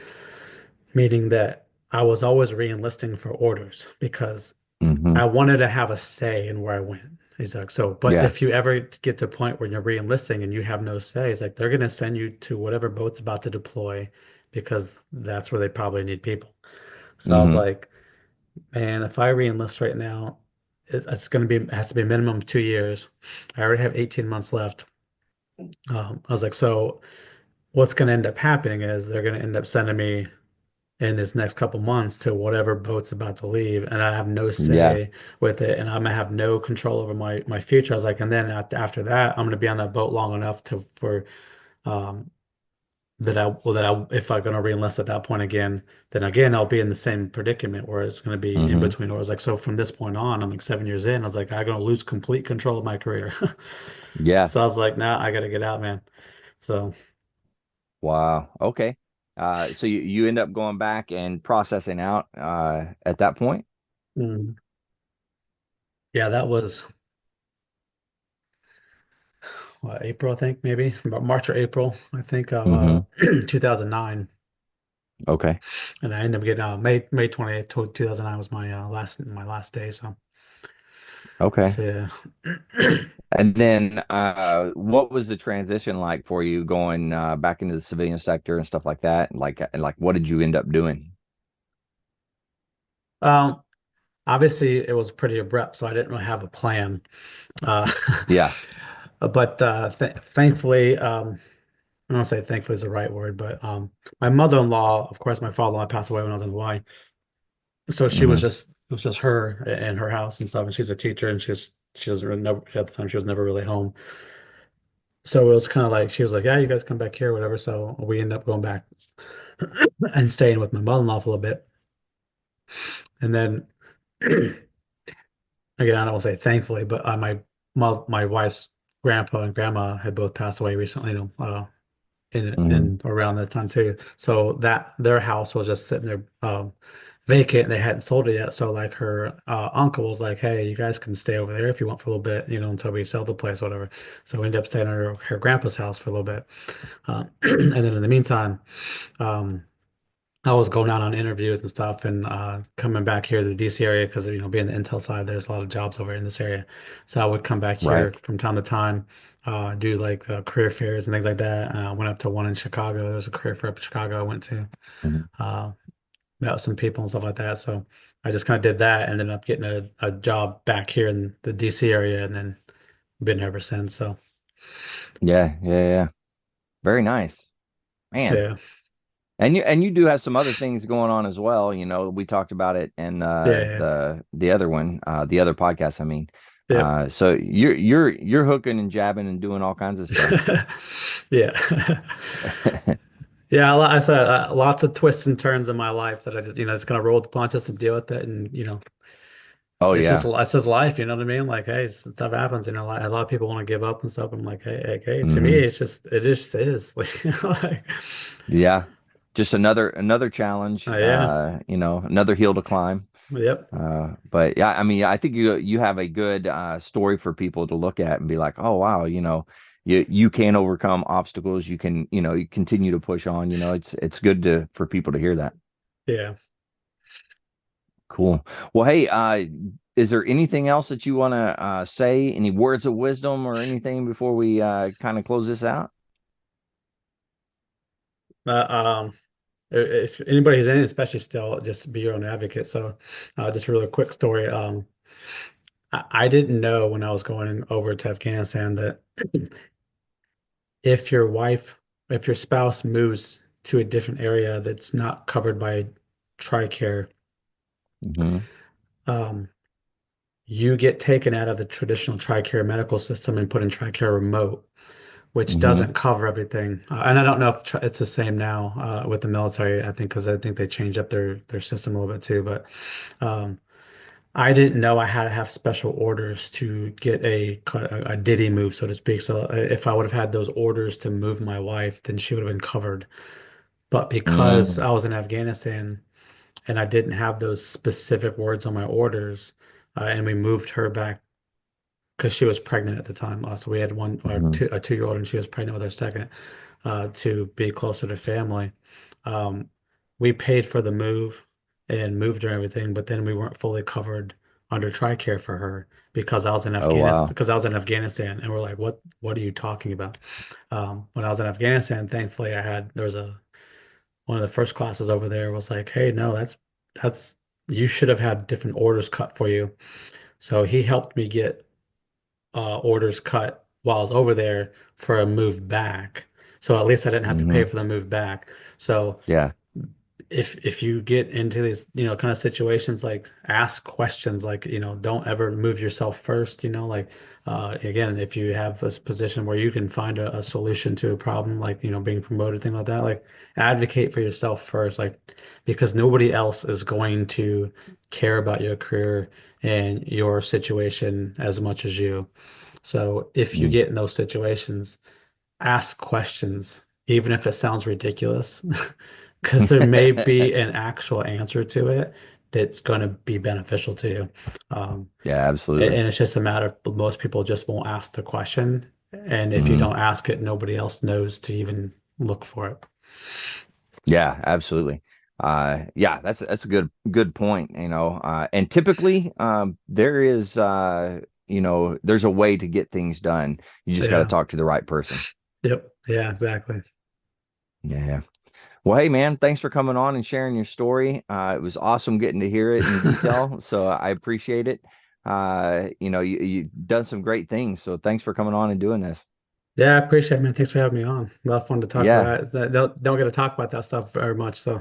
meaning that I was always re-enlisting for orders because Hmm. I wanted to have a say in where I went. He's like, so, but Yeah. if you ever get to a point where you're re-enlisting and you have no say, he's like, they're going to send you to whatever boat's about to deploy because that's where they probably need people. So I was Hmm. like, man, if I re-enlist right now, it's going to be, it has to be a minimum of 2 years. I already have 18 months left. I was like, so what's going to end up happening is they're going to end up sending me in this next couple months to whatever boat's about to leave, and I have no Yeah. say with it, and I'm gonna have no control over my future. I was like, and then after that, I'm gonna be on that boat long enough to for um that I if I'm gonna reenlist at that point again, then again I'll be in the same predicament where it's gonna be in Hmm. between. Or I was like, so from this point on, I'm like 7 years in. I was like, I'm gonna lose complete control of my career. Yeah. So I was like, nah, I gotta get out, man. So. Wow. Okay. So you end up going back and processing out at that point? Mm. Yeah, that was what, April, I think, maybe about March or April, I think, of Hmm. 2009. Okay. And I ended up getting May 28th, 2009 was my last day. Okay. So yeah. And then what was the transition like for you going back into the civilian sector and stuff like that? Like what did you end up doing? Um, Obviously it was pretty abrupt, so I didn't really have a plan. Uh, Yeah. but th thankfully, I don't say thankfully is the right word, but my mother-in-law, of course, my father-in-law passed away when I was in Hawaii. So Hmm. it was just her and her house and stuff. And she's a teacher, and she doesn't really never at the time she was never really home. So it was kind of like she was like, "Yeah, you guys come back here, whatever." So we ended up going back and staying with my mother-in-law for a little bit, and then again, I don't want to say thankfully, but my wife's grandpa and grandma had both passed away recently, Hmm. in around that time too. So that their house was just sitting there vacant and they hadn't sold it yet. So like her uncle was like, "Hey, you guys can stay over there if you want for a little bit, until we sell the place, whatever." So we ended up staying at her grandpa's house for a little bit. And then in the meantime, um, I was going out on interviews and stuff and coming back here to the DC area because being the Intel side, there's a lot of jobs over in this area. So I would come back Right. here from time to time, do like career fairs and things like that. Went up to one in Chicago. There was a career fair up in Chicago I went to. Mhm. Uh, Met some people and stuff like that. So I just kind of did that and ended up getting a job back here in the DC area and then been ever since. So Yeah. Yeah. Yeah. Very nice, man. yeah, And you do have some other things going on as well. We talked about it in yeah, the other one, the other podcast. I mean, yeah, so you're hooking and jabbing and doing all kinds of stuff. yep. Yeah. Yeah, I said lots of twists and turns in my life that I just gonna roll with the punches to deal with it, and Oh it's yeah. just life, you know what I mean? Like, hey, stuff happens, a lot of people want to give up and stuff. I'm like, hey, to me, Hmm. it just is, like, Yeah. Just another challenge. yeah, Another hill to climb. yep, But yeah, I mean, I think you have a good story for people to look at and be like, oh wow, you can overcome obstacles. You continue to push on. It's good to for people to hear that. yeah. Cool. Well, hey, is there anything else that you want to say? Any words of wisdom or anything before we kind of close this out? Uh, um, if anybody who's in it, especially still, just be your own advocate. So, just a really quick story. I didn't know when I was going over to Afghanistan that if your wife, if your spouse moves to a different area that's not covered by TRICARE, Hmm. um, you get taken out of the traditional TRICARE medical system and put in TRICARE remote, which Hmm. doesn't cover everything. And I don't know if it's the same now with the military. I think because I think they changed up their system a little bit too. But um, I didn't know I had to have special orders to get a Diddy move, so to speak. So if I would have had those orders to move my wife, then she would have been covered. But because Hmm. I was in Afghanistan and I didn't have those specific words on my orders, and we moved her back because she was pregnant at the time. So we had Hmm. a 2-year-old, and she was pregnant with our second, to be closer to family. Um, we paid for the move and moved her and everything, but then we weren't fully covered under TRICARE for her because I was in Oh, wow. Afghanistan, and we're like, what are you talking about? When I was in Afghanistan, thankfully there was one of the first classes over there was like, hey, no, that's you should have had different orders cut for you. So he helped me get orders cut while I was over there for a move back. So at least I didn't have to pay Hmm. for the move back. So Yeah. if you get into these, kind of situations, like ask questions, like, don't ever move yourself first, like again, if you have a position where you can find a solution to a problem, like, being promoted, thing like that, like advocate for yourself first, like because nobody else is going to care about your career and your situation as much as you. So if you Mm. get in those situations, ask questions, even if it sounds ridiculous, because there may be an actual answer to it that's going to be beneficial to you. Um, Yeah, and, absolutely. and it's just a matter of most people just won't ask the question. And if you Hmm. don't ask it, nobody else knows to even look for it. Yeah, absolutely. Yeah, that's a good point, and typically, there's a way to get things done. You just got to Yeah. talk to the right person. Yep. Yeah, exactly. Yeah. Well, hey man, thanks for coming on and sharing your story. It was awesome getting to hear it in detail, so I appreciate it. You done some great things, so thanks for coming on and doing this. Yeah, I appreciate it, man. Thanks for having me on. A lot of fun to talk Yeah, about. Don't get to talk about that stuff very much. So,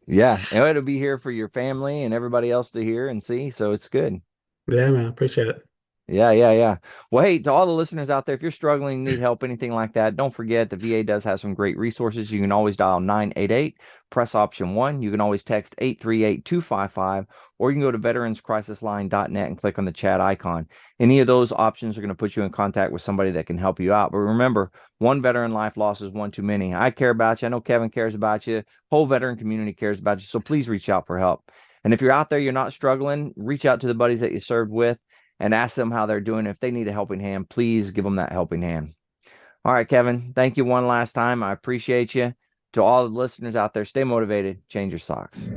yeah, and it'll be here for your family and everybody else to hear and see, so it's good. yeah, man, I appreciate it. Yeah, yeah, yeah. Well, hey, to all the listeners out there, if you're struggling, need help, anything like that, don't forget the VA does have some great resources. You can always dial 988, press option 1. You can always text 838-255, or you can go to veteranscrisisline.net and click on the chat icon. Any of those options are going to put you in contact with somebody that can help you out. But remember, one veteran life loss is one too many. I care about you. I know Kevin cares about you. Whole veteran community cares about you. So please reach out for help. And if you're out there, you're not struggling, reach out to the buddies that you served with and ask them how they're doing. If they need a helping hand, please give them that helping hand. All right, Kevin, thank you one last time. I appreciate you. To all the listeners out there, stay motivated, change your socks.